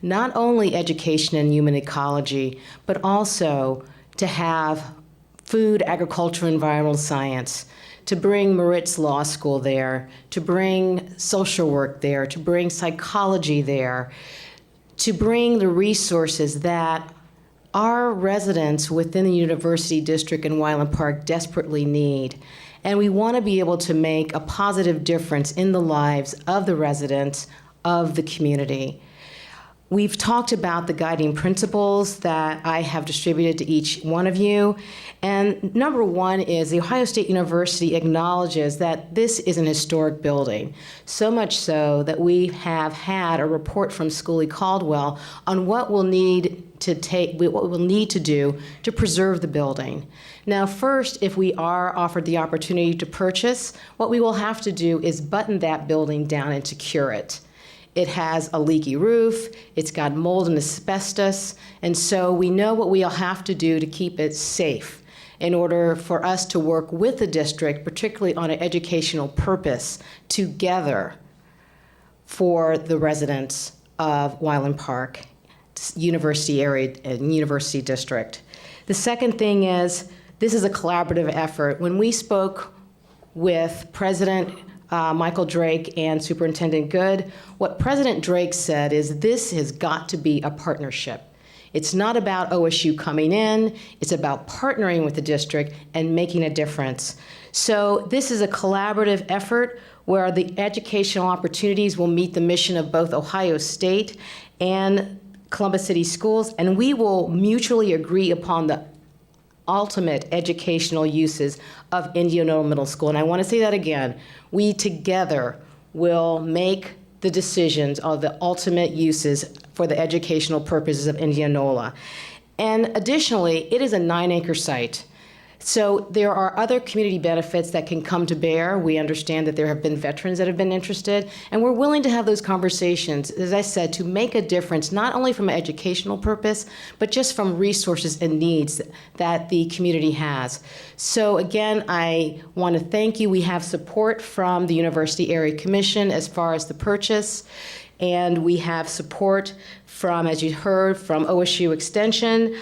Not only education and human ecology, but also to have food, agriculture, environmental science, to bring Moritz Law School there, to bring social work there, to bring psychology there, to bring the resources that our residents within the University District and Wyland Park desperately need. And we want to be able to make a positive difference in the lives of the residents of the community. We've talked about the guiding principles that I have distributed to each one of you. And number one is the Ohio State University acknowledges that this is an historic building, so much so that we have had a report from Scully Caldwell on what we'll need to do to preserve the building. Now, first, if we are offered the opportunity to purchase, what we will have to do is button that building down and secure it. It has a leaky roof, it's got mold and asbestos, and so we know what we'll have to do to keep it safe in order for us to work with the district, particularly on an educational purpose, together for the residents of Wyland Park, University area, and University District. The second thing is, this is a collaborative effort. When we spoke with President Michael Drake and Superintendent Good, what President Drake said is this has got to be a partnership. It's not about OSU coming in, it's about partnering with the district and making a difference. So this is a collaborative effort where the educational opportunities will meet the mission of both Ohio State and Columbus City Schools, and we will mutually agree upon the ultimate educational uses of Indianola Middle School. And I want to say that again. We together will make the decisions of the ultimate uses for the educational purposes of Indianola. And additionally, it is a 9-acre site. So there are other community benefits that can come to bear. We understand that there have been veterans that have been interested, and we're willing to have those conversations, as I said, to make a difference, not only from an educational purpose, but just from resources and needs that the community has. So again, I want to thank you. We have support from the University Area Commission as far as the purchase, and we have support from, as you heard, from OSU Extension.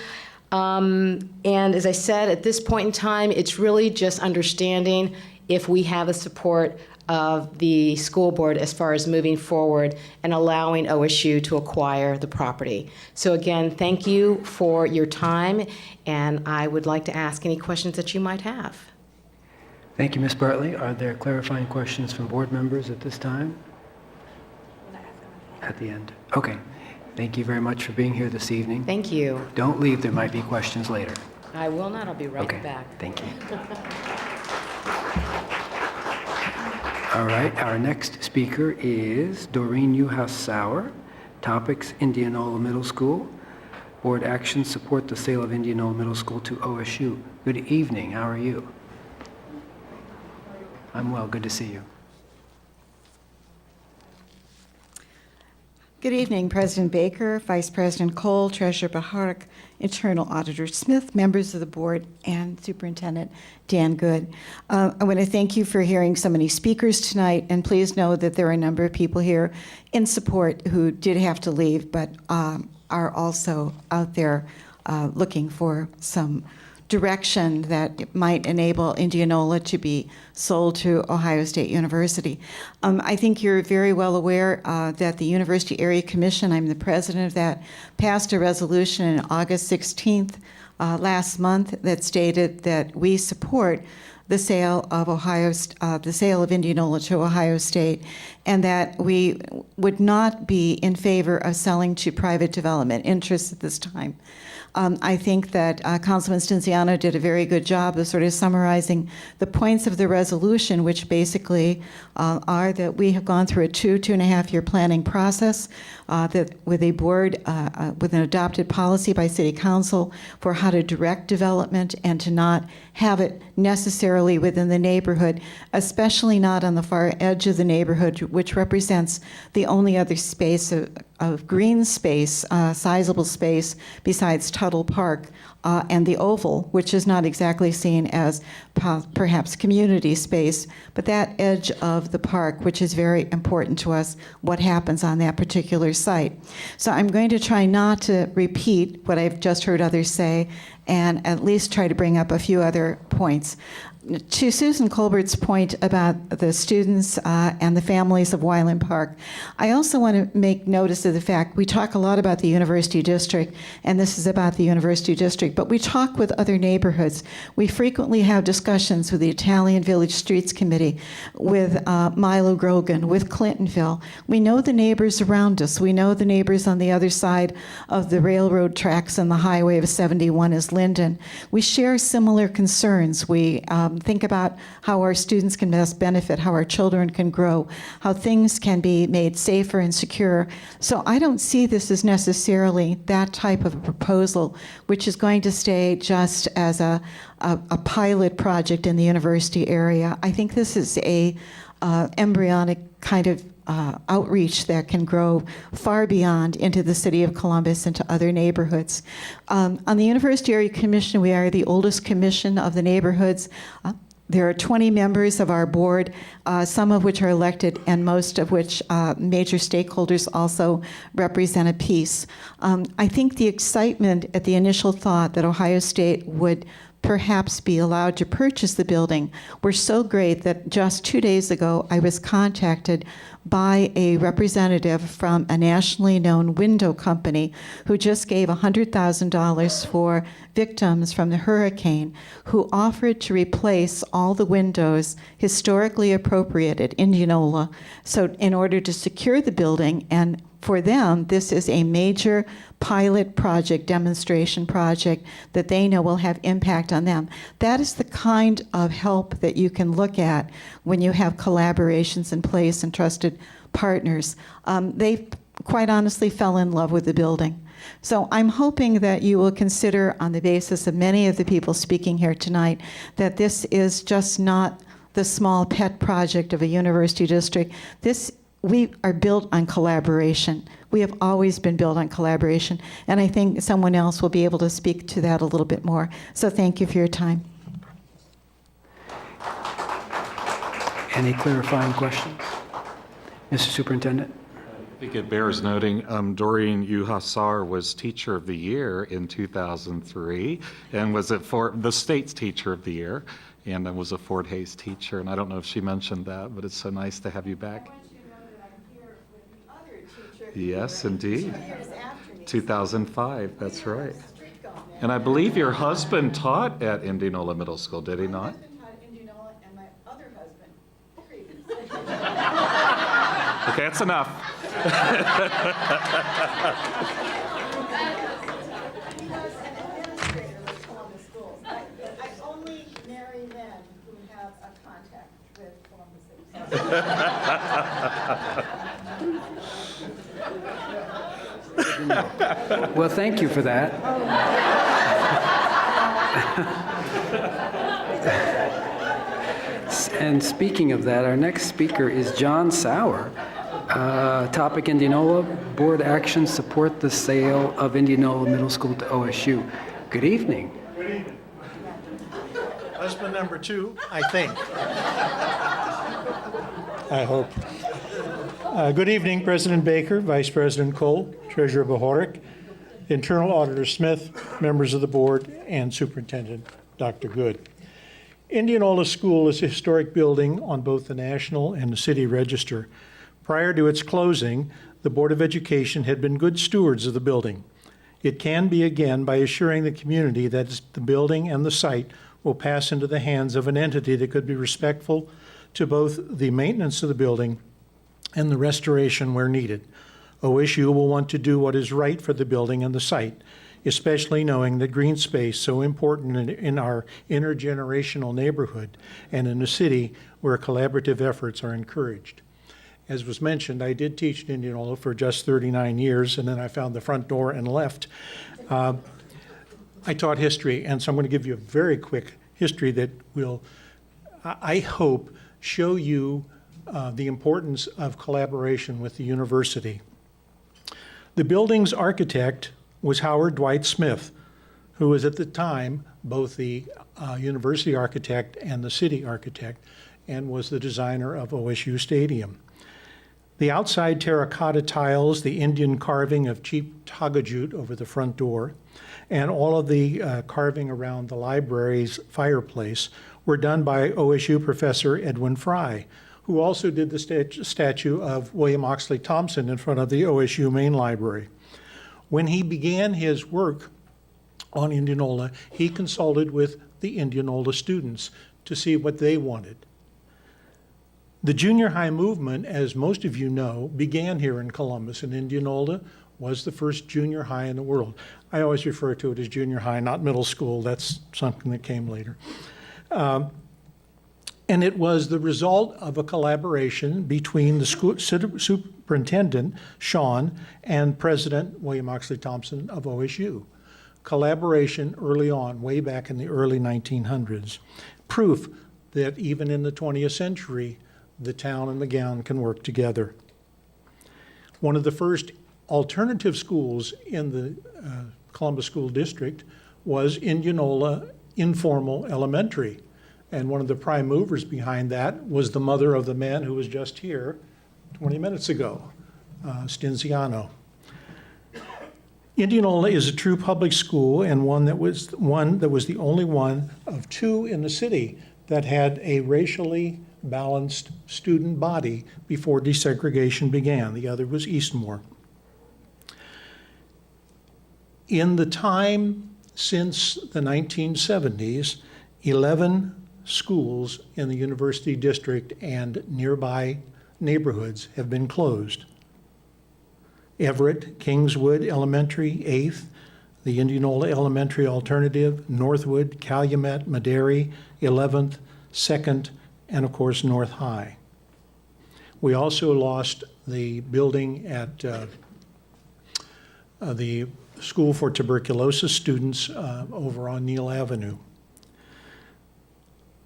And as I said, at this point in time, it's really just understanding if we have the support of the school board as far as moving forward and allowing OSU to acquire the property. So again, thank you for your time, and I would like to ask any questions that you might have. Thank you, Ms. Bartley. Are there clarifying questions from board members at this time? At the end. Okay. Thank you very much for being here this evening. Thank you. Don't leave. There might be questions later. I will not. I'll be right Okay. back. Thank you. All right. Our next speaker is Doreen Newhouse-Sauer. Topics: Indianola Middle School. Board action: support the sale of Indianola Middle School to OSU. Good evening. How are you? I'm well. Good to see you. Good evening, President Baker, Vice President Cole, Treasurer Baharek, Internal Auditor Smith, members of the board, and Superintendent Dan Good. I want to thank you for hearing so many speakers tonight, and please know that there are a number of people here in support who did have to leave, but are also out there looking for some direction that might enable Indianola to be sold to Ohio State University. I think you're very well aware that the University Area Commission, I'm the president of that, passed a resolution on August 16th last month that stated that we support the sale of Indianola to Ohio State, and that we would not be in favor of selling to private development interests at this time. I think that Councilman Stinziano did a very good job of sort of summarizing the points of the resolution, which basically are that we have gone through a 2.5 year planning process that with a board, with an adopted policy by City Council for how to direct development and to not have it necessarily within the neighborhood, especially not on the far edge of the neighborhood, which represents the only other space of green space, sizable space, besides Tuttle Park and the Oval, which is not exactly seen as perhaps community space, but that edge of the park, which is very important to us, what happens on that particular site. So I'm going to try not to repeat what I've just heard others say, and at least try to bring up a few other points. To Susan Colbert's point about the students and the families of Wyland Park, I also want to make notice of the fact we talk a lot about the University District, and this is about the University District, but we talk with other neighborhoods. We frequently have discussions with the Italian Village Streets Committee, with Milo Grogan, with Clintonville. We know the neighbors around us. We know the neighbors on the other side of the railroad tracks and the highway of 71 is Linden. We share similar concerns. We think about how our students can best benefit, how our children can grow, how things can be made safer and secure. So I don't see this as necessarily that type of a proposal, which is going to stay just as a pilot project in the university area. I think this is a embryonic kind of outreach that can grow far beyond into the city of Columbus and to other neighborhoods. On the University Area Commission, we are the oldest commission of the neighborhoods. There are 20 members of our board, some of which are elected and most of which major stakeholders also represent a piece. I think the excitement at the initial thought that Ohio State would perhaps be allowed to purchase the building were so great that just 2 days ago I was contacted by a representative from a nationally known window company who just gave $100,000 for victims from the hurricane, who offered to replace all the windows historically appropriate at Indianola, so in order to secure the building. And for them, this is a major pilot project, demonstration project that they know will have impact on them. That is the kind of help that you can look at when you have collaborations in place and trusted partners. They quite honestly fell in love with the building. So I'm hoping that you will consider, on the basis of many of the people speaking here tonight, that this is just not the small pet project of a university district. We are built on collaboration. We have always been built on collaboration, and I think someone else will be able to speak to that a little bit more. So thank you for your time. Any clarifying questions? Mr. Superintendent? I think it bears noting, Doreen Uhassar was Teacher of the Year in 2003 and was the state's Teacher of the Year, and was a Fort Hays teacher. And I don't know if she mentioned that, but it's so nice to have you back. Yes, indeed. 2005, that's right. And I believe your husband taught at Indianola Middle School, did he not? Okay, that's enough. I only marry men who have a contact with Columbus City. Well, thank you for that. And speaking of that, our next speaker is John Sauer. Topic: Indianola Board action support the sale of Indianola Middle School to OSU. Good evening. Good evening. Husband number two, I think. I hope. Good evening, President Baker, Vice President Cole, Treasurer Bohoric, Internal Auditor Smith, members of the board, and Superintendent Dr. Good. Indianola School is a historic building on both the National and the City Register. Prior to its closing, the Board of Education had been good stewards of the building. It can be again by assuring the community that the building and the site will pass into the hands of an entity that could be respectful to both the maintenance of the building and the restoration where needed. OSU will want to do what is right for the building and the site, especially knowing that green space is so important in our intergenerational neighborhood and in a city where collaborative efforts are encouraged. As was mentioned, I did teach in Indianola for just 39 years, and then I found the front door and left. I taught history, and so I'm going to give you a very quick history that will, I hope, show you the importance of collaboration with the university. The building's architect was Howard Dwight Smith, who was at the time both the university architect and the city architect, and was the designer of OSU Stadium. The outside terracotta tiles, the Indian carving of cheap tagajut over the front door, and all of the carving around the library's fireplace were done by OSU professor Edwin Fry, who also did the statue of William Oxley Thompson in front of the OSU main library. When he began his work on Indianola, he consulted with the Indianola students to see what they wanted. The junior high movement, as most of you know, began here in Columbus, and Indianola was the first junior high in the world. I always refer to it as junior high, not middle school. That's something that came later. And it was the result of a collaboration between the school superintendent, Sean, and President William Oxley Thompson of OSU. Collaboration early on, way back in the early 1900s. Proof that even in the 20th century, the town and the gown can work together. One of the first alternative schools in the Columbus School District was Indianola Informal Elementary. And one of the prime movers behind that was the mother of the man who was just here 20 minutes ago, Stinziano. Indianola is a true public school, and one that was the only one of two in the city that had a racially balanced student body before desegregation began. The other was Eastmoor. In the time since the 1970s, 11 schools in the University District and nearby neighborhoods have been closed. Everett, Kingswood Elementary, 8th, the Indianola Elementary Alternative, Northwood, Calumet, Madera, 11th, 2nd, and of course North High. We also lost the building at the School for Tuberculosis Students over on Neal Avenue.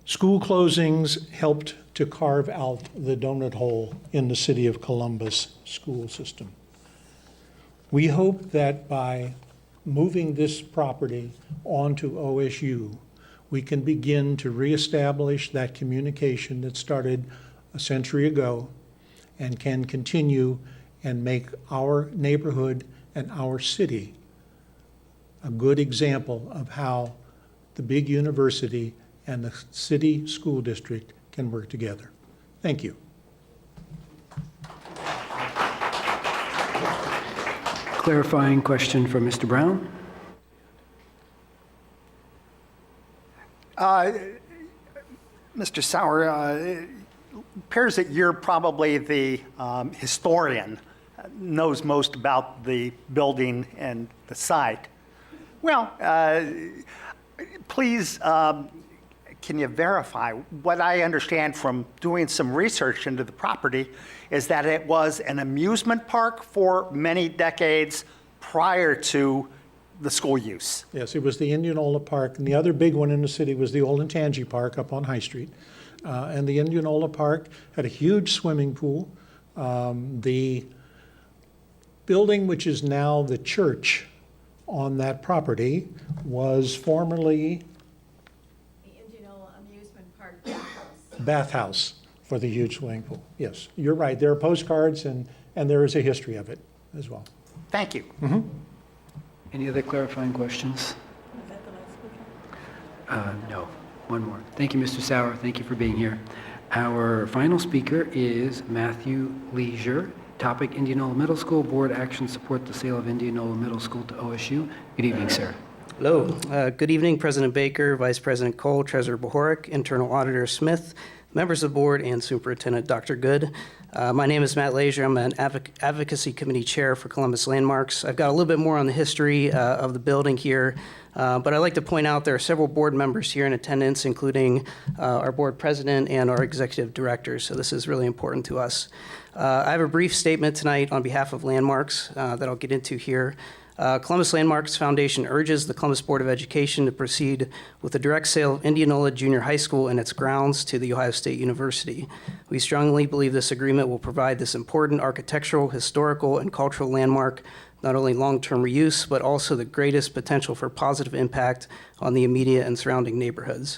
School closings helped to carve out the donut hole in the city of Columbus school system. We hope that by moving this property onto OSU, we can begin to reestablish that communication that started a century ago and can continue and make our neighborhood and our city a good example of how the big university and the city school district can work together. Thank you. Clarifying question from Mr. Brown. Mr. Sauer, it appears that you're probably the historian, knows most about the building and the site. Well, please, can you verify? What I understand from doing some research into the property is that it was an amusement park for many decades prior to the school use. Yes, it was the Indianola Park, and the other big one in the city was the Olentangy Park up on High Street. And the Indianola Park had a huge swimming pool. The building, which is now the church on that property, was formerly The Indianola Amusement Park bathhouse for the huge swimming pool. Yes, you're right. There are postcards, and there is a history of it as well. Thank you. Mm-hmm. Any other clarifying questions? No, one more. Thank you, Mr. Sauer. Thank you for being here. Our final speaker is Matthew Leisure. Topic, Indianola Middle School Board action support the sale of Indianola Middle School to OSU. Good evening, sir. Hello. Good evening, President Baker, Vice President Cole, Treasurer Bohoric, Internal Auditor Smith, members of the board, and Superintendent Dr. Good. My name is Matt Leisure. I'm an advocacy committee chair for Columbus Landmarks. I've got a little bit more on the history of the building here, but I'd like to point out there are several board members here in attendance, including our board president and our executive directors, so this is really important to us. I have a brief statement tonight on behalf of Landmarks that I'll get into here. Columbus Landmarks Foundation urges the Columbus Board of Education to proceed with the direct sale of Indianola Junior High School and its grounds to the Ohio State University. We strongly believe this agreement will provide this important architectural, historical, and cultural landmark not only long-term reuse, but also the greatest potential for positive impact on the immediate and surrounding neighborhoods.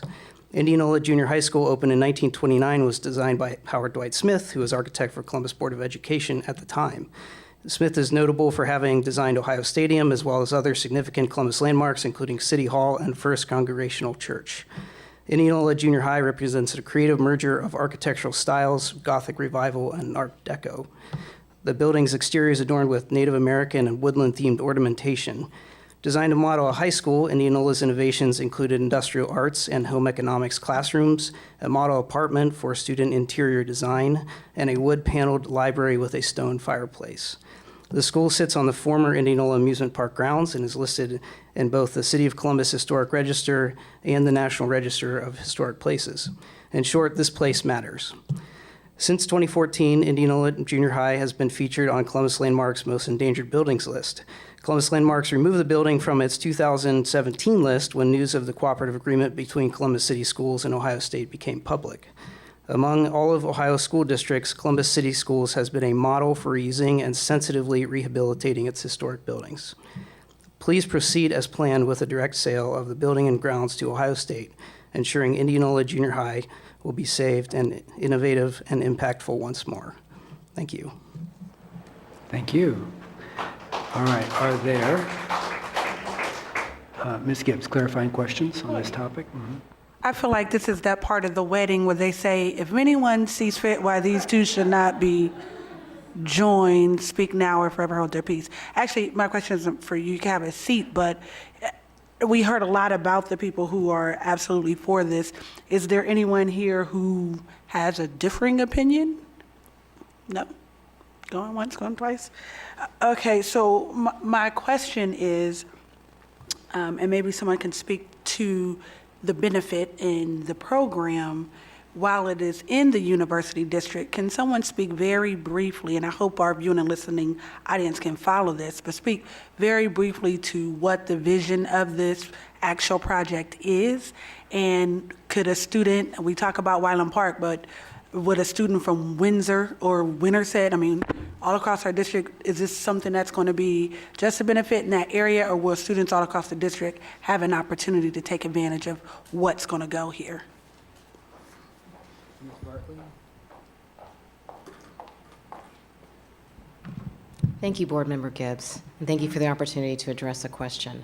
Indianola Junior High School, opened in 1929, was designed by Howard Dwight Smith, who was architect for Columbus Board of Education at the time. Smith is notable for having designed Ohio Stadium, as well as other significant Columbus landmarks, including City Hall and First Congregational Church. Indianola Junior High represents a creative merger of architectural styles, Gothic Revival, and Art Deco. The building's exterior is adorned with Native American and woodland-themed ornamentation. Designed to model a high school, Indianola's innovations included industrial arts and home economics classrooms, a model apartment for student interior design, and a wood-paneled library with a stone fireplace. The school sits on the former Indianola Amusement Park grounds and is listed in both the City of Columbus Historic Register and the National Register of Historic Places. In short, this place matters. Since 2014, Indianola Junior High has been featured on Columbus Landmark's Most Endangered Buildings list. Columbus Landmarks removed the building from its 2017 list when news of the cooperative agreement between Columbus City Schools and Ohio State became public. Among all of Ohio's school districts, Columbus City Schools has been a model for reusing and sensitively rehabilitating its historic buildings. Please proceed as planned with a direct sale of the building and grounds to Ohio State, ensuring Indianola Junior High will be saved and innovative and impactful once more. Thank you. Thank you. All right, are there, Ms. Gibbs, clarifying questions on this topic? I feel like this is that part of the wedding where they say, if anyone sees fit why these two should not be joined, speak now or forever hold their peace. Actually, my question isn't for you, you can have a seat, but we heard a lot about the people who are absolutely for this. Is there anyone here who has a differing opinion? No? Going once, going twice? Okay, so my question is, and maybe someone can speak to the benefit in the program while it is in the university district. Can someone speak very briefly, and I hope our viewing and listening audience can follow this, but speak very briefly to what the vision of this actual project is? And could a student, we talk about Wyland Park, but would a student from Windsor or Winterset, I mean, all across our district, is this something that's going to be just a benefit in that area, or will students all across the district have an opportunity to take advantage of what's going to go here? Thank you, Board Member Gibbs, and thank you for the opportunity to address a question.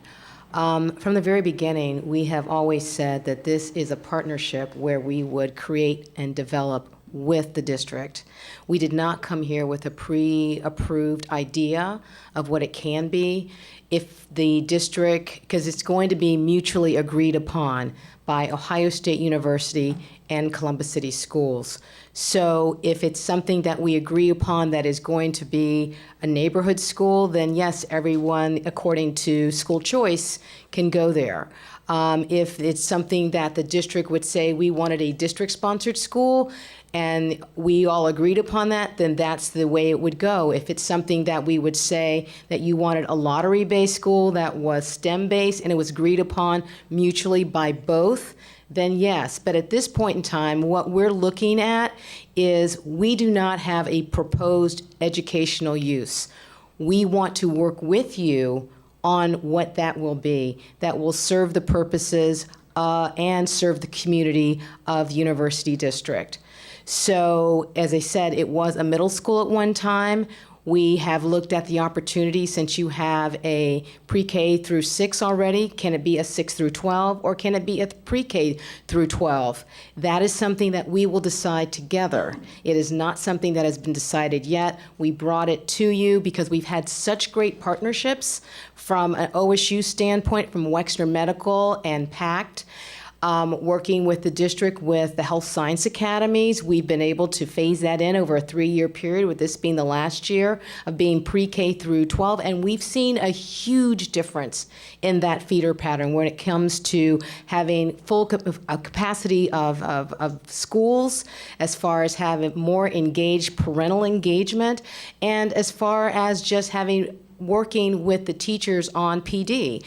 From the very beginning, we have always said that this is a partnership where we would create and develop with the district. We did not come here with a pre-approved idea of what it can be. If the district, because it's going to be mutually agreed upon by Ohio State University and Columbus City Schools. So if it's something that we agree upon that is going to be a neighborhood school, then yes, everyone, according to school choice, can go there. If it's something that the district would say we wanted a district-sponsored school, and we all agreed upon that, then that's the way it would go. If it's something that we would say that you wanted a lottery-based school that was STEM-based and it was agreed upon mutually by both, then yes. But at this point in time, what we're looking at is we do not have a proposed educational use. We want to work with you on what that will be, that will serve the purposes and serve the community of the University District. So, as I said, it was a middle school at one time. We have looked at the opportunity, since you have a pre-K through 6 already, can it be a 6 through 12, or can it be a pre-K through 12? That is something that we will decide together. It is not something that has been decided yet. We brought it to you because we've had such great partnerships from an OSU standpoint, from Wexner Medical and PACT. Working with the district with the health science academies, we've been able to phase that in over a 3-year period, with this being the last year of being pre-K through 12. And we've seen a huge difference in that feeder pattern when it comes to having full capacity of schools, as far as having more engaged parental engagement, and as far as just having working with the teachers on PD.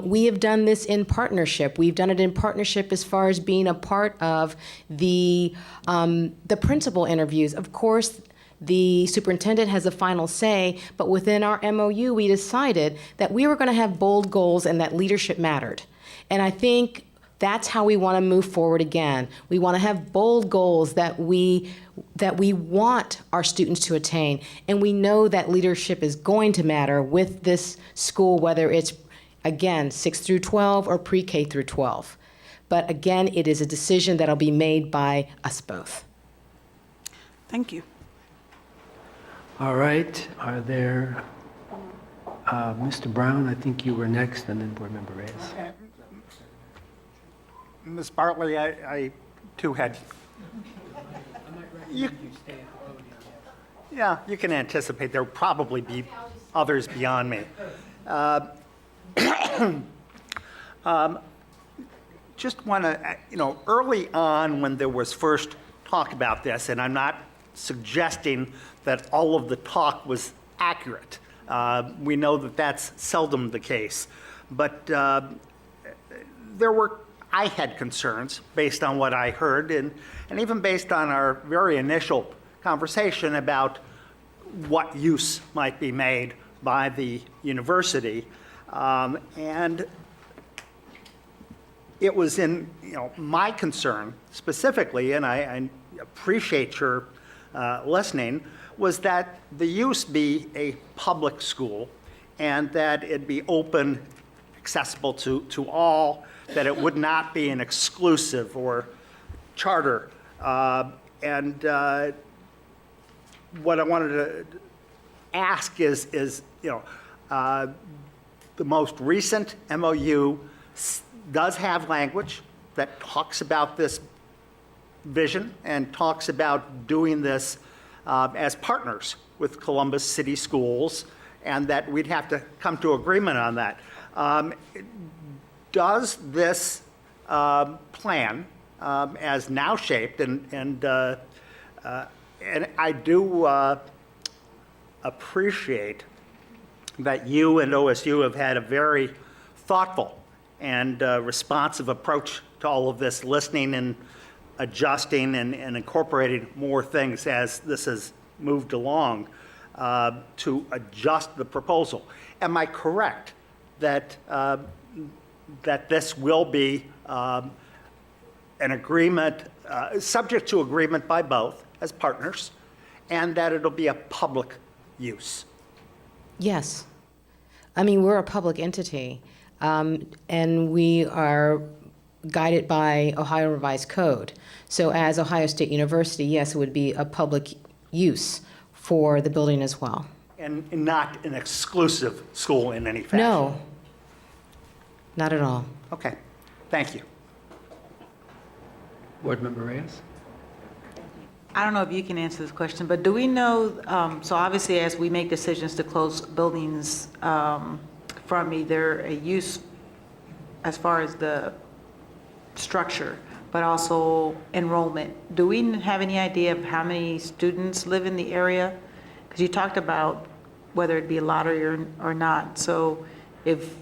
We have done this in partnership. We've done it in partnership as far as being a part of the principal interviews. Of course, the superintendent has a final say, but within our MOU, we decided that we were going to have bold goals and that leadership mattered. And I think That's how we want to move forward again. We want to have bold goals that we want our students to attain. And we know that leadership is going to matter with this school, whether it's, again, 6 through 12 or pre-K through 12. But again, it is a decision that'll be made by us both. Thank you. All right, are there, Mr. Brown, I think you were next, and then Board Member Reyes. Ms. Bartley, I too had. Yeah, you can anticipate there'll probably be others beyond me. Just want to, early on when there was first talk about this, and I'm not suggesting that all of the talk was accurate. We know that that's seldom the case. But I had concerns based on what I heard and even based on our very initial conversation about what use might be made by the university. And it was in my concern specifically, and I appreciate your listening, was that the use be a public school and that it be open, accessible to all, that it would not be an exclusive or charter. And what I wanted to ask is the most recent MOU does have language that talks about this vision and talks about doing this as partners with Columbus City Schools, and that we'd have to come to agreement on that. Does this plan, as now shaped, and I do appreciate that you and OSU have had a very thoughtful and responsive approach to all of this, listening and adjusting and incorporating more things as this has moved along to adjust the proposal. Am I correct that that this will be an agreement, subject to agreement by both as partners, and that it'll be a public use? Yes. I mean, we're a public entity, and we are guided by Ohio Revised Code. So as Ohio State University, yes, it would be a public use for the building as well. And not an exclusive school in any fashion? No, not at all. Okay, thank you. Board Member Reyes? I don't know if you can answer this question, but do we know, so obviously as we make decisions to close buildings from either a use as far as the structure, but also enrollment, do we have any idea of how many students live in the area? Because you talked about whether it be a lottery or not. So if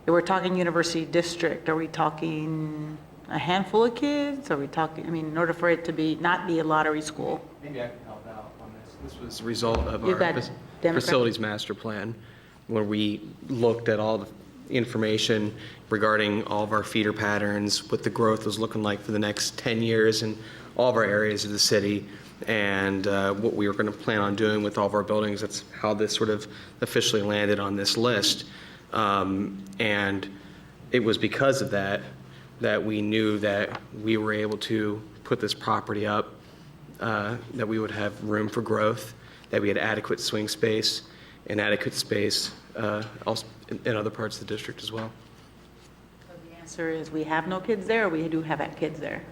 we're talking university district, are we talking a handful of kids? Are we talking, I mean, in order for it to not be a lottery school? Maybe I can help out on this. This was a result of You've our got Democrat- facilities master plan, where we looked at all the information regarding all of our feeder patterns, what the growth was looking like for the next 10 years in all of our areas of the city, and what we were going to plan on doing with all of our buildings. That's how this sort of officially landed on this list. And it was because of that we knew that we were able to put this property up, that we would have room for growth, that we had adequate swing space and adequate space also in other parts of the district as well. So the answer is we have no kids there, or we do have kids there?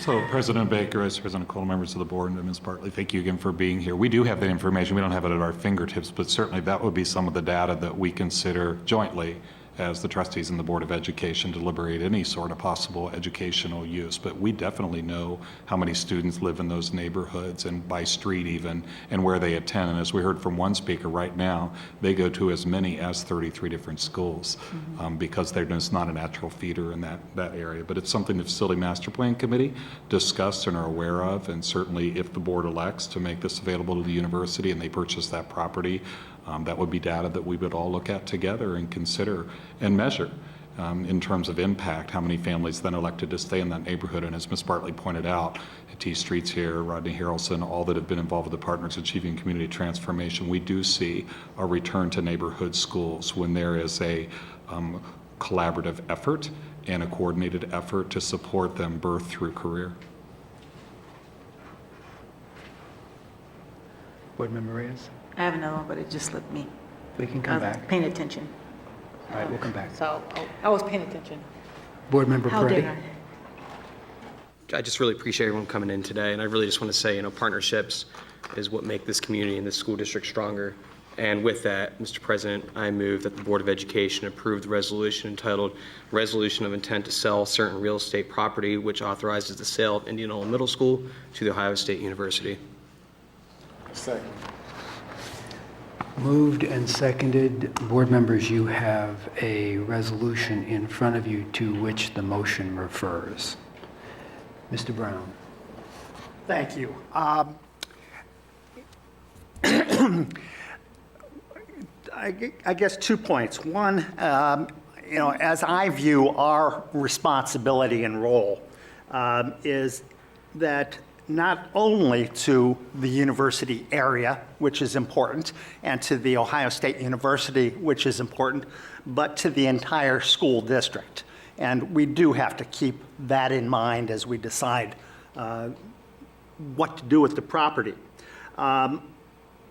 So President Baker, Vice President Cole, members of the board, and Ms. Bartley, thank you again for being here. We do have that information. We don't have it at our fingertips, but certainly that would be some of the data that we consider jointly as the trustees and the Board of Education deliberate any sort of possible educational use. But we definitely know how many students live in those neighborhoods and by street even, and where they attend. And as we heard from one speaker right now, they go to as many as 33 different schools because they're just not a natural feeder in that area. But it's something the Facility Master Plan Committee discussed and are aware of, and certainly if the board elects to make this available to the university and they purchase that property, that would be data that we would all look at together and consider and measure. in terms of impact, how many families then elected to stay in that neighborhood. And as Ms. Bartley pointed out, T. Streets here, Rodney Harrelson, all that have been involved with the Partners Achieving Community Transformation, we do see a return to neighborhood schools when there is a collaborative effort and a coordinated effort to support them birth through career. Board Member Reyes? I have another one, but it just slipped me. We can come back. Paying attention. All right, we'll come back. So I was paying attention. Board Member How Peretti? dare I? I just really appreciate everyone coming in today, and I really just want to say, partnerships is what make this community and this school district stronger. And with that, Mr. President, I move that the Board of Education approve the resolution entitled Resolution of Intent to Sell Certain Real Estate Property, which authorizes the sale of Indianola Middle School to The Ohio State University. Second. Moved and seconded. Board members, you have a resolution in front of you to which the motion refers. Mr. Brown. Thank you. I guess 2 points. One, as I view our responsibility and role, is that not only to the university area, which is important, and to the Ohio State University, which is important, but to the entire school district. And we do have to keep that in mind as we decide what to do with the property. On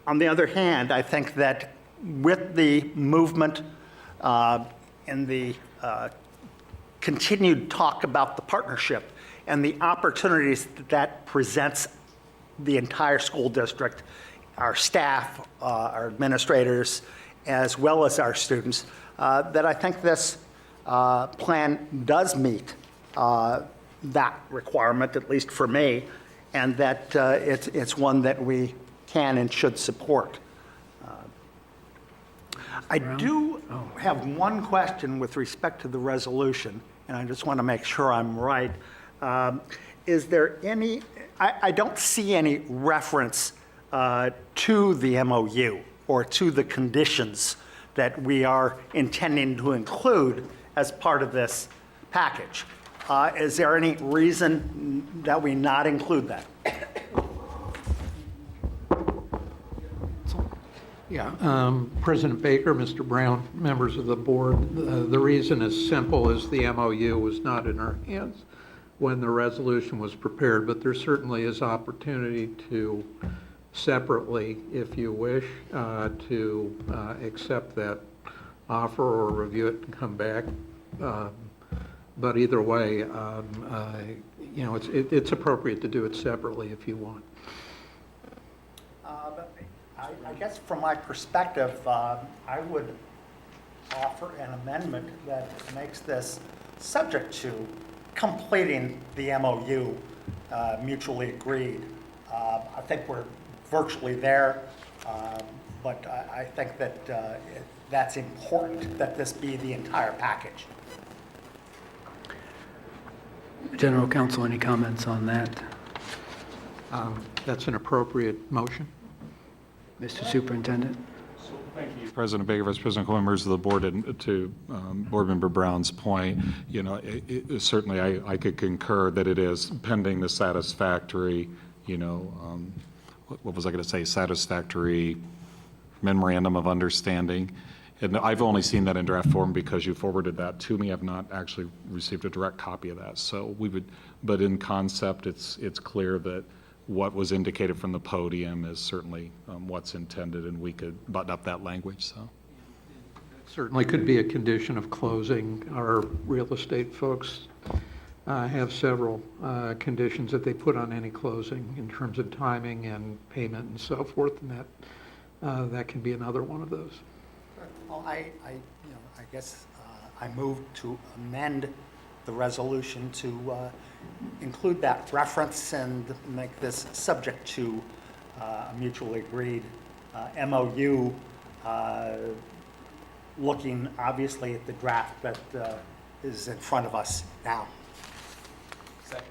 the other hand, I think that with the movement and the continued talk about the partnership and the opportunities that presents the entire school district, our staff, our administrators, as well as our students, that I think this plan does meet that requirement, at least for me, and that it's one that we can and should support. I do have one question with respect to the resolution, and I just want to make sure I'm right. Is there any, I don't see any reference to the MOU or to the conditions that we are intending to include as part of this package. Is there any reason that we not include that? Yeah, President Baker, Mr. Brown, members of the board, the reason is simple as the MOU was not in our hands when the resolution was prepared, but there certainly is opportunity to separately, if you wish, to accept that offer or review it and come back. But either way, it's appropriate to do it separately if you want. I guess from my perspective, I would offer an amendment that makes this subject to completing the MOU mutually agreed. I think we're virtually there, but I think that that's important that this be the entire package. General Counsel, any comments on that? That's an appropriate motion. Mr. Superintendent? Thank you, President Baker, Vice President Cole, members of the board, and to Board Member Brown's point, certainly I could concur that it is pending the satisfactory, what was I going to say, satisfactory memorandum of understanding. And I've only seen that in draft form because you forwarded that to me. I've not actually received a direct copy of that. So but in concept, it's clear that what was indicated from the podium is certainly what's intended, and we could button up that language. So Certainly could be a condition of closing. Our real estate folks have several conditions that they put on any closing in terms of timing and payment and so forth, and that can be another one of those. Well, I guess I move to amend the resolution to include that reference and make this subject to a mutually agreed MOU, looking obviously at the draft that is in front of us now. Second.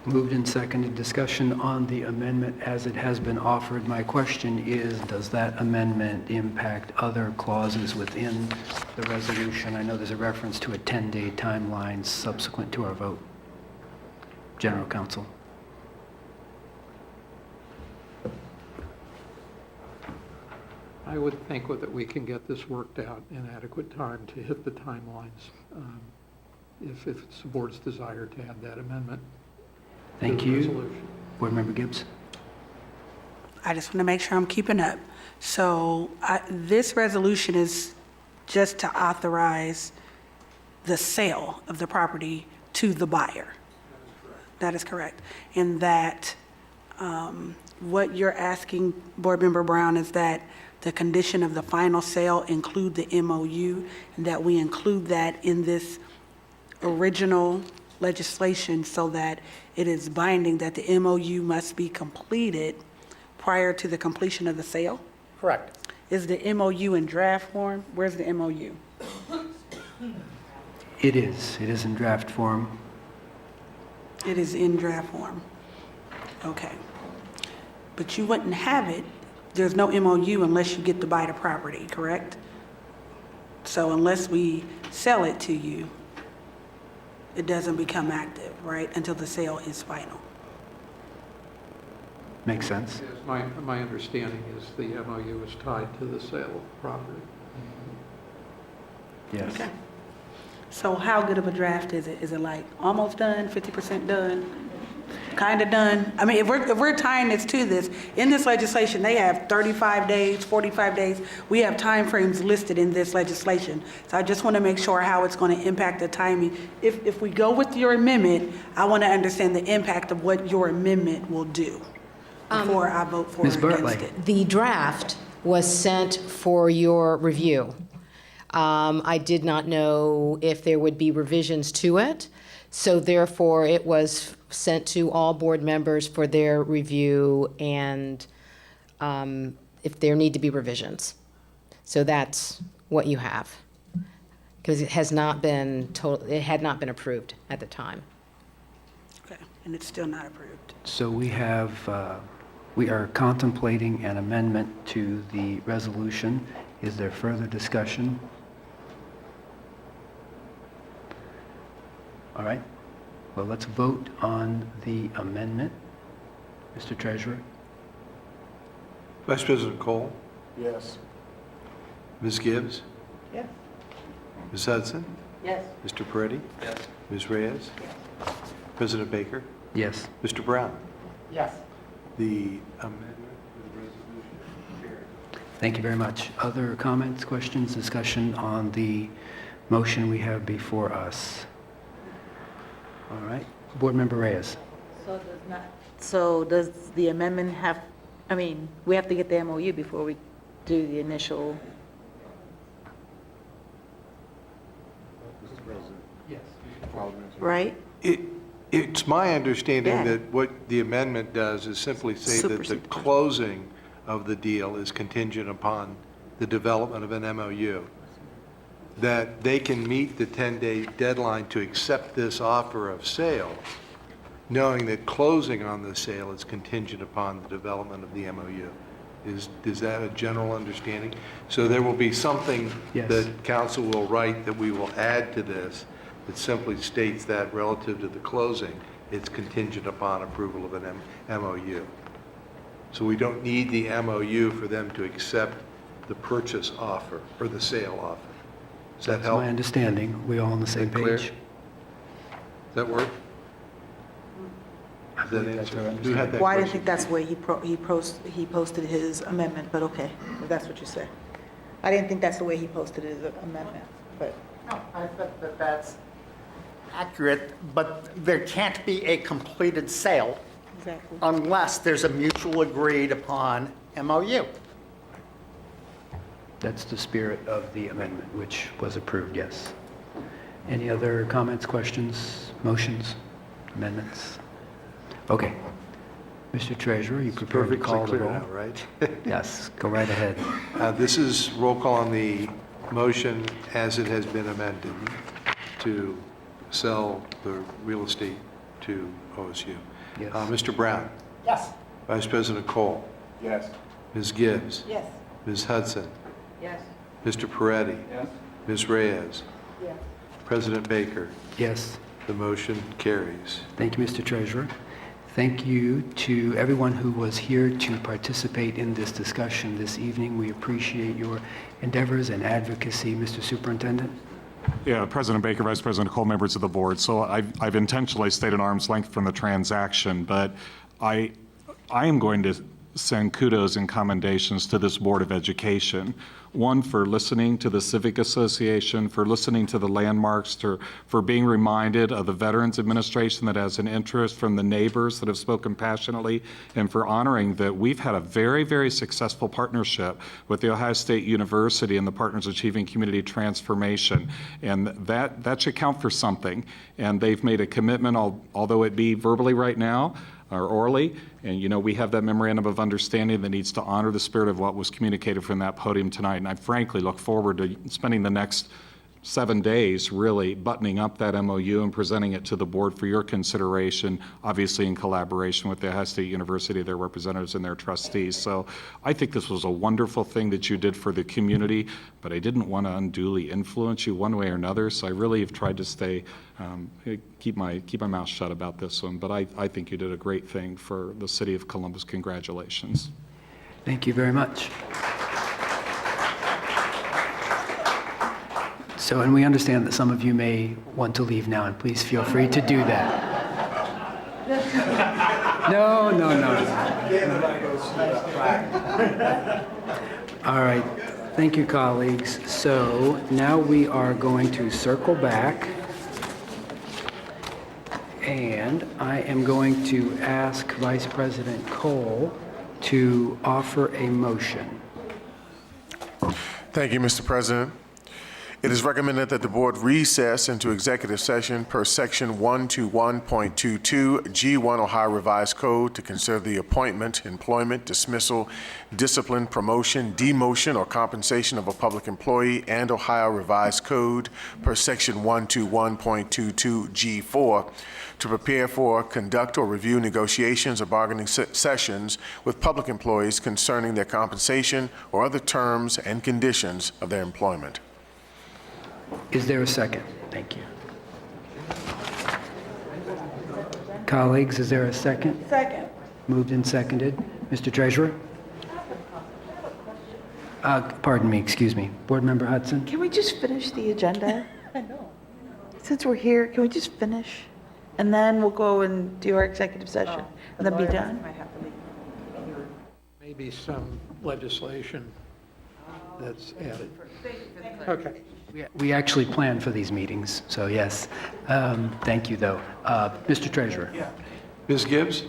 Moved and seconded. Discussion on the amendment as it has been offered. My question is, does that amendment impact other clauses within the resolution? I know there's a reference to a 10-day timeline subsequent to our vote. General Counsel. I would think that we can get this worked out in adequate time to hit the timelines, if it's the board's desire to add that amendment. Thank to the you. resolution. Board Member Gibbs. I just want to make sure I'm keeping up. So this resolution is just to authorize the sale of the property to the buyer. That is correct. And that what you're asking, Board Member Brown, is that the condition of the final sale include the MOU, and that we include that in this original legislation so that it is binding that the MOU must be completed prior to the completion of the sale? Correct. Is the MOU in draft form? Where's the MOU? It is. It is in draft form. It is in draft form. Okay. But you wouldn't have it, there's no MOU unless you get to buy the property, correct? So unless we sell it to you, it doesn't become active, right, until the sale is final. Makes sense. Yes, my understanding is the MOU is tied to the sale of the property. Yes. Okay. So how good of a draft is it? Is it like almost done, 50% done, kind of done? I mean, if we're tying this to this, in this legislation, they have 35 days, 45 days. We have timeframes listed in this legislation. So I just want to make sure how it's going to impact the timing. If we go with your amendment, I want to understand the impact of what your amendment will do before I vote for Ms. or against Bartley. it. The draft was sent for your review. I did not know if there would be revisions to it, so therefore it was sent to all board members for their review and if there need to be revisions. So that's what you have, because it has not been it had not been approved at the time. Okay, and it's still not approved. So we are contemplating an amendment to the resolution. Is there further discussion? All right. Well, let's vote on the amendment. Mr. Treasurer? Vice President Cole? Yes. Ms. Gibbs? Yes. Ms. Hudson? Yes. Mr. Peretti? Yes. Ms. Reyes? President Baker? Yes. Mr. Brown? Yes. The amendment to the resolution is carried. Thank you very much. Other comments, questions, discussion on the motion we have before us? All right. Board Member Reyes. So does the amendment have, I mean, we have to get the MOU before we do the initial. Yes. Right? It's my understanding Yeah. that what the amendment does is simply say that the Supersede. closing of the deal is contingent upon the development of an MOU. That they can meet the 10-day deadline to accept this offer of sale, knowing that closing on the sale is contingent upon the development of the MOU. Is that a general understanding? So there will be something Yes. that council will write that we will add to this that simply states that relative to the closing, it's contingent upon approval of an MOU. So we don't need the MOU for them to accept the purchase offer or the sale offer. Does that That's help? my understanding. We all on the same That clear? page? Does that work? Does that believe that's answer? our Who had that Well, I didn't question? think that's the way he posted his amendment, but okay, if that's what you say. I didn't think that's the way he posted his amendment, but. No, I think that that's accurate, but there can't be a completed sale Exactly. unless there's a mutual agreed upon MOU. That's the spirit of the amendment, which was approved, yes. Any other comments, questions, motions, amendments? Okay. Mr. Treasurer, you prepared to Perfectly call the clear roll? now, right? Yes, go right ahead. This is roll call on the motion as it has been amended to sell the real estate to OSU. Yes. Mr. Brown? Yes. Vice President Cole? Yes. Ms. Gibbs? Yes. Ms. Hudson? Yes. Mr. Peretti? Yes. Ms. Reyes? Yes. President Baker? Yes. The motion carries. Thank you, Mr. Treasurer. Thank you to everyone who was here to participate in this discussion this evening. We appreciate your endeavors and advocacy, Mr. Superintendent. Yeah, President Baker, Vice President Cole, members of the board. So I've intentionally stayed at arm's length from the transaction, but I am going to send kudos and commendations to this Board of Education. One, for listening to the Civic Association, for listening to the landmarks, for being reminded of the Veterans Administration that has an interest, from the neighbors that have spoken passionately, and for honoring that we've had a very, very successful partnership with The Ohio State University and the Partners Achieving Community Transformation. And that should count for something. And they've made a commitment, although it be verbally right now, or orally, and we have that memorandum of understanding that needs to honor the spirit of what was communicated from that podium tonight. And I frankly look forward to spending the next 7 days really buttoning up that MOU and presenting it to the board for your consideration, obviously in collaboration with the Ohio State University, their representatives and their trustees. So I think this was a wonderful thing that you did for the community, but I didn't want to unduly influence you one way or another. So I really have tried to keep my mouth shut about this one. But I think you did a great thing for the city of Columbus. Congratulations. Thank you very much. So, and we understand that some of you may want to leave now, and please feel free to do that. No. All right. Thank you, colleagues. So now we are going to circle back, and I am going to ask Vice President Cole to offer a motion. Thank you, Mr. President. It is recommended that the board recess into executive session per section 121.22 G1 Ohio Revised Code to consider the appointment, employment, dismissal, discipline, promotion, demotion, or compensation of a public employee, and Ohio Revised Code per section 121.22 G4 to prepare for, conduct, or review negotiations or bargaining sessions with public employees concerning their compensation or other terms and conditions of their employment. Is there a second? Thank you. Colleagues, is there a second? Second. Moved and seconded. Mr. Treasurer? Pardon me, excuse me. Board Member Hudson? Can we just finish the agenda? I know. Since we're here, can we just finish? And then we'll go and do our executive session, and then be done? Maybe some legislation that's added. Okay. We actually plan for these meetings, so yes. Thank you, though. Mr. Treasurer? Ms. Gibbs?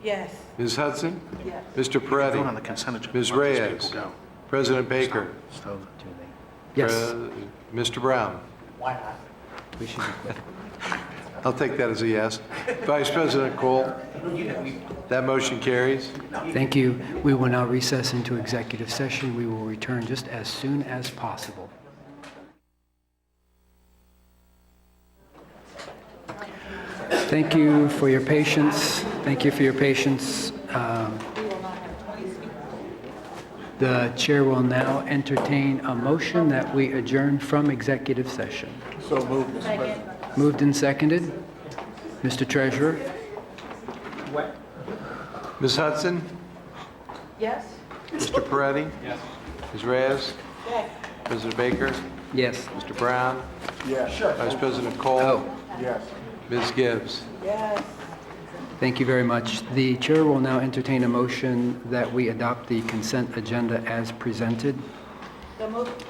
Yes. Ms. Hudson? Yes. Mr. Peretti? Ms. Reyes? President Baker? Yes. Mr. Brown? Why not? We should be quick. I'll take that as a yes. Vice President Cole? That motion carries. Thank you. We will now recess into executive session. We will return just as soon as possible. Thank you for your patience. Thank you for your patience. The chair will now entertain a motion that we adjourn from executive session. So moved, Mr. President. Moved and seconded. Mr. Treasurer? Ms. Hudson? Yes. Mr. Peretti? Yes. Ms. Reyes? Yes. President Baker? Yes. Mr. Brown? Yes. Vice President Cole? Oh. Yes. Ms. Gibbs? Yes. Thank you very much. The chair will now entertain a motion that we adopt the consent agenda as presented. So moved.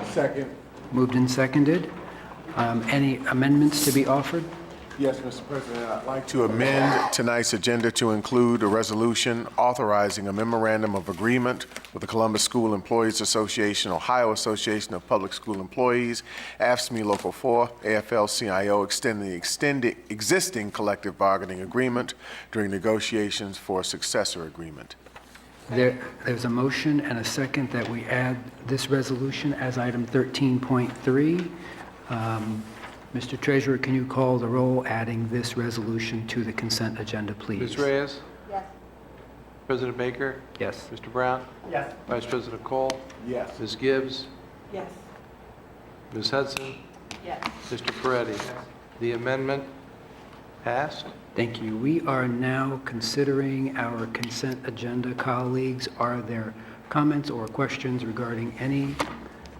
Second. Moved and seconded. Any amendments to be offered? Yes, Mr. President, I'd like to amend tonight's agenda to include a resolution authorizing a memorandum of agreement with the Columbus School Employees Association, Ohio Association of Public School Employees, AFSCME Local 4, AFL-CIO, extending the existing collective bargaining agreement during negotiations for a successor agreement. There's a motion and a second that we add this resolution as item 13.3. Mr. Treasurer, can you call the roll, adding this resolution to the consent agenda, please? Ms. Reyes? Yes. President Baker? Yes. Mr. Brown? Yes. Vice President Cole? Yes. Ms. Gibbs? Yes. Ms. Hudson? Yes. Mr. Peretti? The amendment passed? Thank you. We are now considering our consent agenda, colleagues. Are there comments or questions regarding any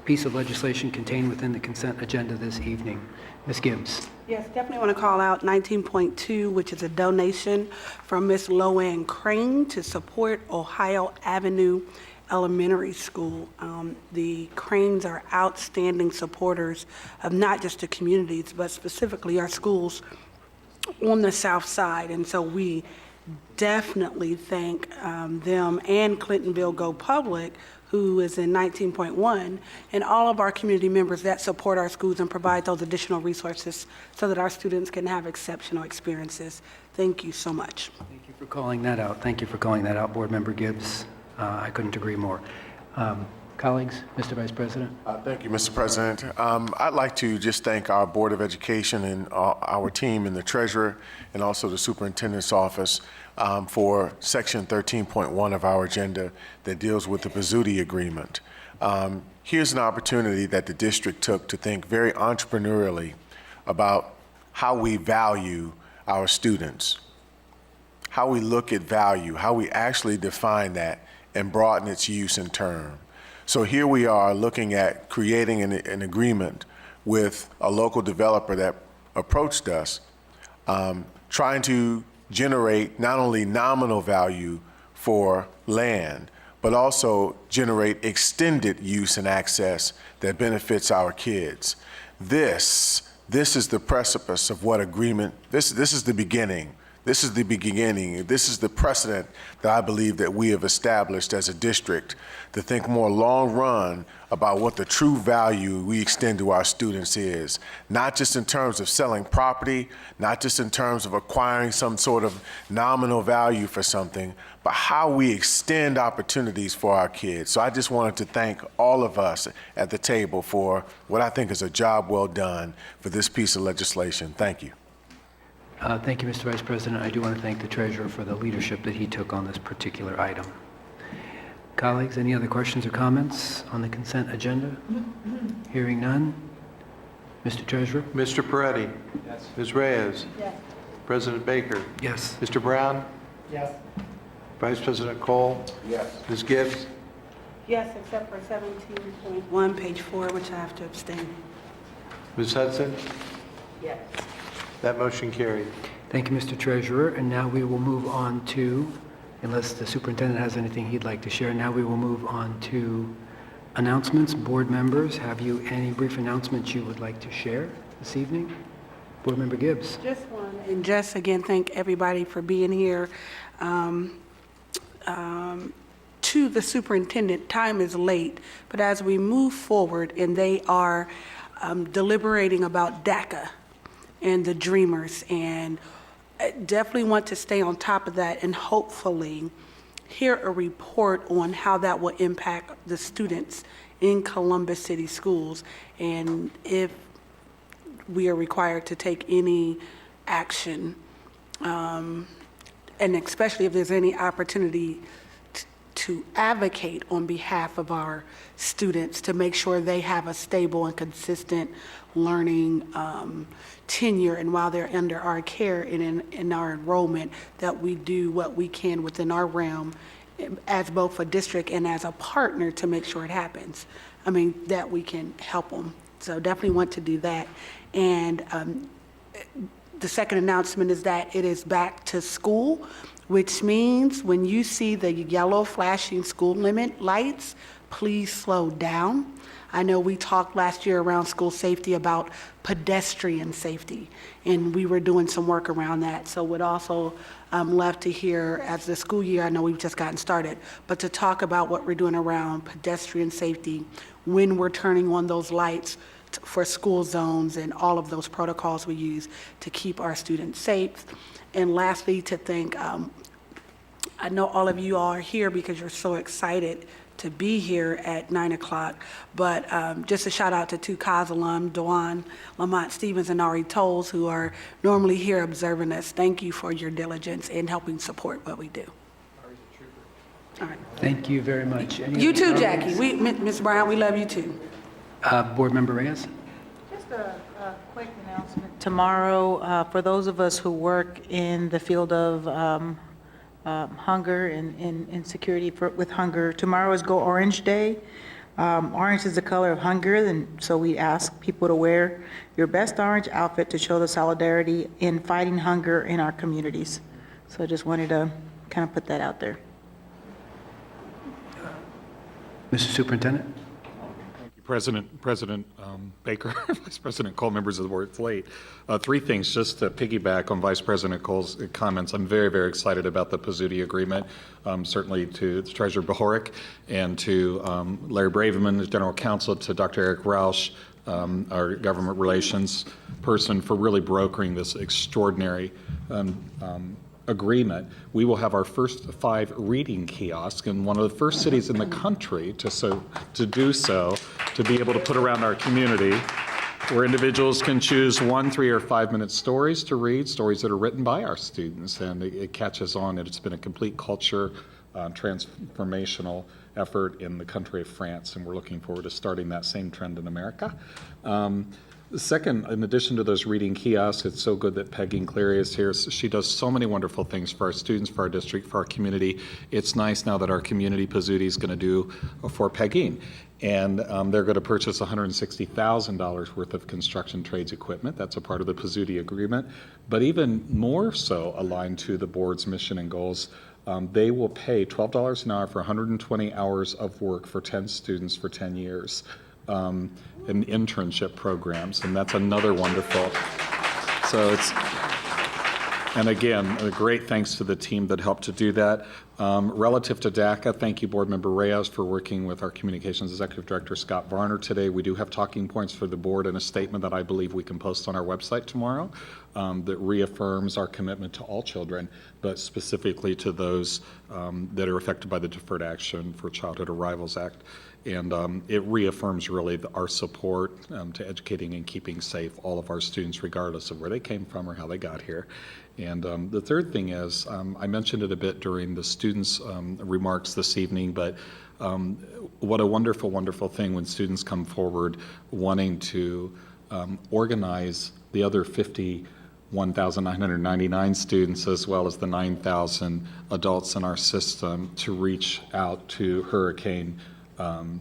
piece of legislation contained within the consent agenda this evening? Ms. Gibbs. Yes, definitely want to call out 19.2, which is a donation from Ms. Loanne Crane to support Ohio Avenue Elementary School. The Cranes are outstanding supporters of not just the communities, but specifically our schools on the south side. And so we definitely thank them and Clintonville Go Public, who is in 19.1, and all of our community members that support our schools and provide those additional resources so that our students can have exceptional experiences. Thank you so much. Thank you for calling that out. Thank you for calling that out, Board Member Gibbs. I couldn't agree more. Colleagues, Mr. Vice President. Thank you, Mr. President. I'd like to just thank our Board of Education and our team and the Treasurer and also the Superintendent's Office for Section 13.1 of our agenda that deals with the Pizzuti Agreement. Here's an opportunity that the district took to think very entrepreneurially about how we value our students, how we look at value, how we actually define that and broaden its use and term. So here we are looking at creating an agreement with a local developer that approached us, trying to generate not only nominal value for land, but also generate extended use and access that benefits our kids. This is the precipice of what agreement, this is the beginning. This is the beginning. This is the precedent that I believe that we have established as a district to think more long run about what the true value we extend to our students is, not just in terms of selling property, not just in terms of acquiring some sort of nominal value for something, but how we extend opportunities for our kids. So I just wanted to thank all of us at the table for what I think is a job well done for this piece of legislation. Thank you. Thank you, Mr. Vice President. I do want to thank the Treasurer for the leadership that he took on this particular item. Colleagues, any other questions or comments on the consent agenda? Hearing none. Mr. Treasurer? Mr. Peretti? Yes. Ms. Reyes? Yes. President Baker? Yes. Mr. Brown? Yes. Vice President Cole? Yes. Ms. Gibbs? Yes, except for 17.1, page 4, which I have to abstain. Ms. Hudson? Yes. That motion carried. Thank you, Mr. Treasurer. And now we will move on to, unless the superintendent has anything he'd like to share, now we will move on to announcements. Board members, have you any brief announcements you would like to share this evening? Board Member Gibbs. Just one, and just again, thank everybody for being here. To the superintendent, time is late, but as we move forward and they are deliberating about DACA and the Dreamers, and I definitely want to stay on top of that and hopefully hear a report on how that will impact the students in Columbus City Schools, and if we are required to take any action, and especially if there's any opportunity to advocate on behalf of our students to make sure they have a stable and consistent learning tenure, and while they're under our care and in our enrollment, that we do what we can within our realm as both a district and as a partner to make sure it happens. I mean, that we can help them. So definitely want to do that. And the second announcement is that it is back to school, which means when you see the yellow flashing school limit lights, please slow down. I know we talked last year around school safety about pedestrian safety, and we were doing some work around that. So would also love to hear, as the school year, I know we've just gotten started, but to talk about what we're doing around pedestrian safety, when we're turning on those lights for school zones and all of those protocols we use to keep our students safe. And lastly, to thank, I know all of you are here because you're so excited to be here at 9 o'clock. But just a shout out to two Cos alum, Dawan Lamont Stevens and Ari Tolles, who are normally here observing us. Thank you for your diligence in helping support what we do. All right. Thank you very much. Any You other too, comments? Jackie. Ms. Brown, we love you too. Board Member Reyes? Just a quick announcement. Tomorrow, for those of us who work in the field of hunger and insecurity with hunger, tomorrow is Go Orange Day. Orange is the color of hunger, and so we ask people to wear your best orange outfit to show the solidarity in fighting hunger in our communities. So I just wanted to kind of put that out there. Mr. Superintendent? President Baker, Vice President Cole, members of the board, it's late. Three things, just to piggyback on Vice President Cole's comments. I'm very, very excited about the Pizzuti agreement, certainly to Treasurer Bohorik and to Larry Braverman, the General Counsel, to Dr. Eric Roush, our government relations person, for really brokering this extraordinary agreement. We will have our first 5 reading kiosks in one of the first cities in the country to do so, to be able to put around our community, where individuals can choose 1, 3, or 5-minute stories to read, stories that are written by our students, and it catches on. It's been a complete culture transformational effort in the country of France, and we're looking forward to starting that same trend in America. Second, in addition to those reading kiosks, it's so good that Peggy Cleary is here. She does so many wonderful things for our students, for our district, for our community. It's nice now that our community Pizzuti is going to do for Peggy. And they're going to purchase $160,000 worth of construction trades equipment. That's a part of the Pizzuti agreement. But even more so aligned to the board's mission and goals, they will pay $12 an hour for 120 hours of work for 10 students for 10 years. In internship programs, and that's another wonderful. So and again, a great thanks to the team that helped to do that. Relative to DACA, thank you, Board Member Reyes, for working with our Communications Executive Director, Scott Varner, today. We do have talking points for the board and a statement that I believe we can post on our website tomorrow that reaffirms our commitment to all children, but specifically to those that are affected by the Deferred Action for Childhood Arrivals Act. And it reaffirms really our support to educating and keeping safe all of our students, regardless of where they came from or how they got here. And the third thing is, I mentioned it a bit during the students' remarks this evening, but what a wonderful, wonderful thing when students come forward wanting to organize the other 51,999 students, as well as the 9,000 adults in our system, to reach out to Hurricane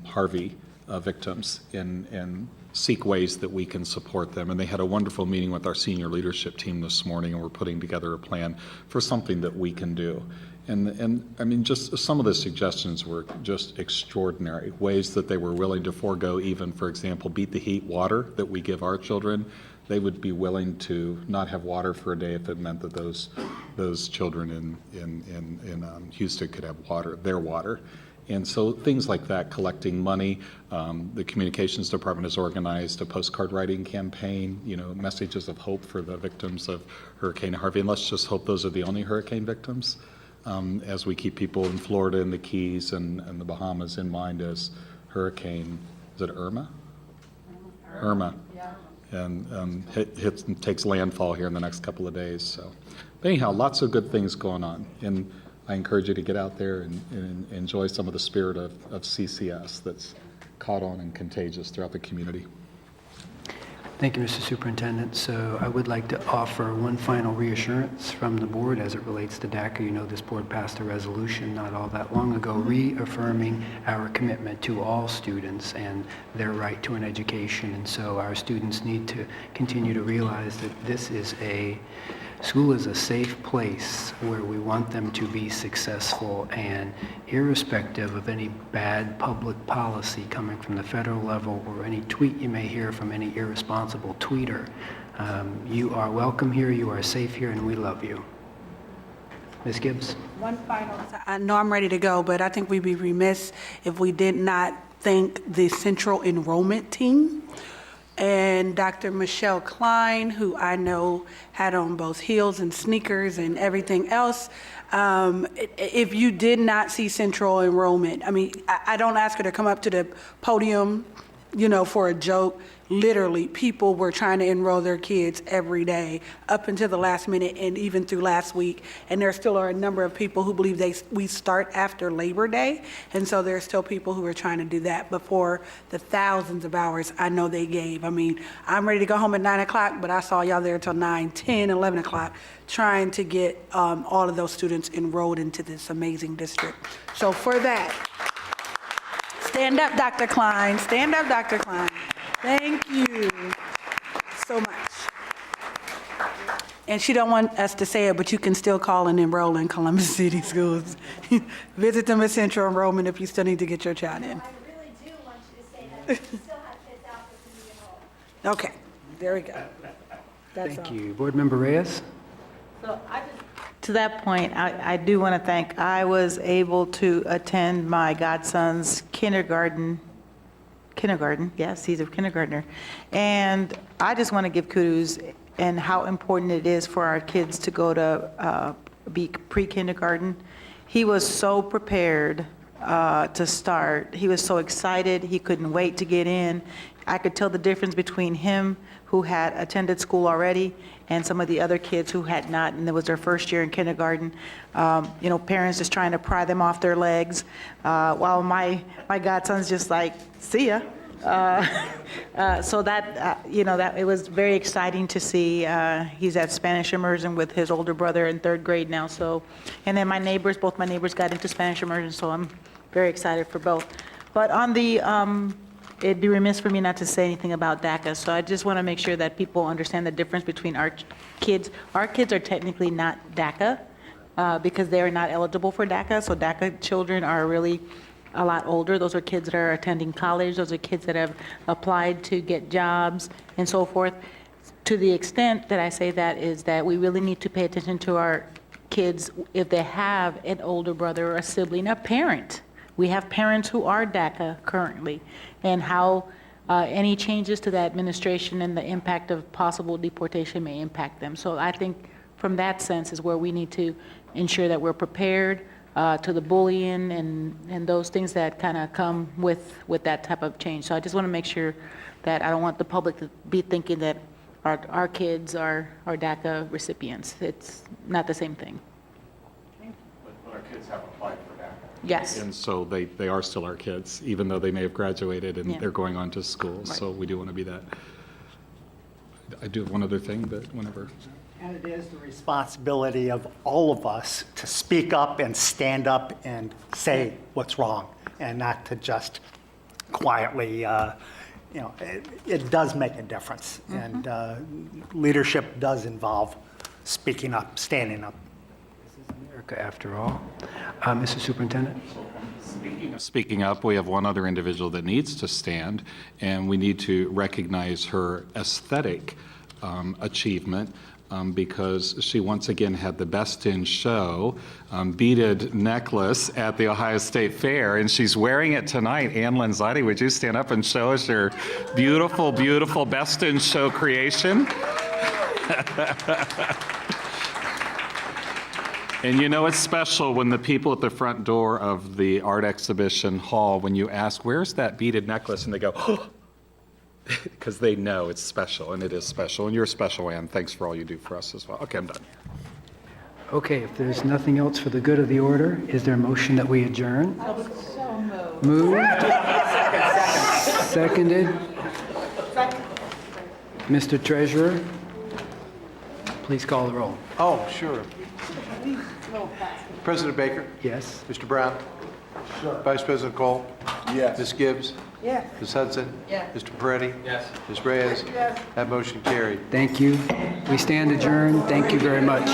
Harvey victims and seek ways that we can support them. And they had a wonderful meeting with our senior leadership team this morning, and we're putting together a plan for something that we can do. And I mean, just some of the suggestions were just extraordinary, ways that they were willing to forego even, for example, beat the heat water that we give our children. They would be willing to not have water for a day if it meant that those children in Houston could have water, their water. And so things like that, collecting money. The communications department has organized a postcard writing campaign, messages of hope for the victims of Hurricane Harvey. And let's just hope those are the only hurricane victims, as we keep people in Florida and the Keys and the Bahamas in mind as Hurricane, is it Irma? Irma. And takes landfall here in the next couple of days. So, but anyhow, lots of good things going on. And I encourage you to get out there and enjoy some of the spirit of CCS that's caught on and contagious throughout the community. Thank you, Mr. Superintendent. So I would like to offer one final reassurance from the board as it relates to DACA. You know, this board passed a resolution not all that long ago reaffirming our commitment to all students and their right to an education. And so our students need to continue to realize that school is a safe place where we want them to be successful, and irrespective of any bad public policy coming from the federal level or any tweet you may hear from any irresponsible tweeter, you are welcome here, you are safe here, and we love you. Ms. Gibbs? One final, I know I'm ready to go, but I think we'd be remiss if we did not thank the Central Enrollment Team. and Dr. Michelle Klein, who I know had on both heels and sneakers and everything else. If you did not see Central enrollment, I mean, I don't ask her to come up to the podium, you know, for a joke. Literally, people were trying to enroll their kids every day up until the last minute and even through last week. And there still are a number of people who believe we start after Labor Day. And so there's still people who are trying to do that before the thousands of hours I know they gave. I mean, I'm ready to go home at 9 o'clock, but I saw y'all there till 9, 10, 11 o'clock trying to get all of those students enrolled into this amazing district. So for that, stand up, Dr. Klein. Stand up, Dr. Klein. Thank you so much. And she don't want us to say it, but you can still call and enroll in Columbus City Schools. Visit them at Central Enrollment if you still need to get your child in. I really do want you to say that. We still have kids out that can be enrolled. Okay, there we go. That's Thank all. you. Board Member Reyes? To that point, I do want to thank, I was able to attend my godson's kindergarten, yes, he's a kindergartner. And I just want to give kudos and how important it is for our kids to go to be pre-kindergarten. He was so prepared to start. He was so excited. He couldn't wait to get in. I could tell the difference between him, who had attended school already, and some of the other kids who had not, and it was their first year in kindergarten. You know, parents just trying to pry them off their legs, while my godson's just like, see ya. So that, you know, that it was very exciting to see. He's at Spanish immersion with his older brother in 3rd grade now. So, and then both my neighbors got into Spanish immersion, so I'm very excited for both. But on the, it'd be remiss for me not to say anything about DACA. So I just want to make sure that people understand the difference between our kids. Our kids are technically not DACA because they are not eligible for DACA. So DACA children are really a lot older. Those are kids that are attending college. Those are kids that have applied to get jobs and so forth. To the extent that I say that is that we really need to pay attention to our kids if they have an older brother or a sibling, a parent. We have parents who are DACA currently, and how any changes to the administration and the impact of possible deportation may impact them. So I think from that sense is where we need to ensure that we're prepared to the bullying and those things that kind of come with that type of change. So I just want to make sure that I don't want the public to be thinking that our kids are DACA recipients. It's not the same thing. But our kids have applied for DACA. Yes. And so they are still our kids, even though they may have graduated and Yeah. they're going on to school. Right. So we do want to be that. I do have one other thing, but whenever. And it is the responsibility of all of us to speak up and stand up and say what's wrong, and not to just quietly, you know, it does make a difference. And leadership does involve speaking up, standing up. America, after all. Mr. Superintendent? Speaking up, we have one other individual that needs to stand, and we need to recognize her aesthetic achievement. Because she once again had the Best in Show beaded necklace at the Ohio State Fair, and she's wearing it tonight. Ann Lanzotti, would you stand up and show us your beautiful, beautiful Best in Show creation? And you know it's special when the people at the front door of the art exhibition hall, when you ask, where's that beaded necklace? And they go, oh, because they know it's special, and it is special. And you're special, Ann. Thanks for all you do for us as well. Okay, I'm done. Okay, if there's nothing else for the good of the order, is there a motion that we adjourn? Moved. Seconded. Mr. Treasurer, please call the roll. Oh, sure. President Baker? Yes. Mr. Brown? Sure. Vice President Cole? Yes. Ms. Gibbs? Yes. Ms. Hudson? Yes. Mr. Peretti? Yes. Ms. Reyes? Yes. That motion carried. Thank you. We stand adjourned. Thank you very much.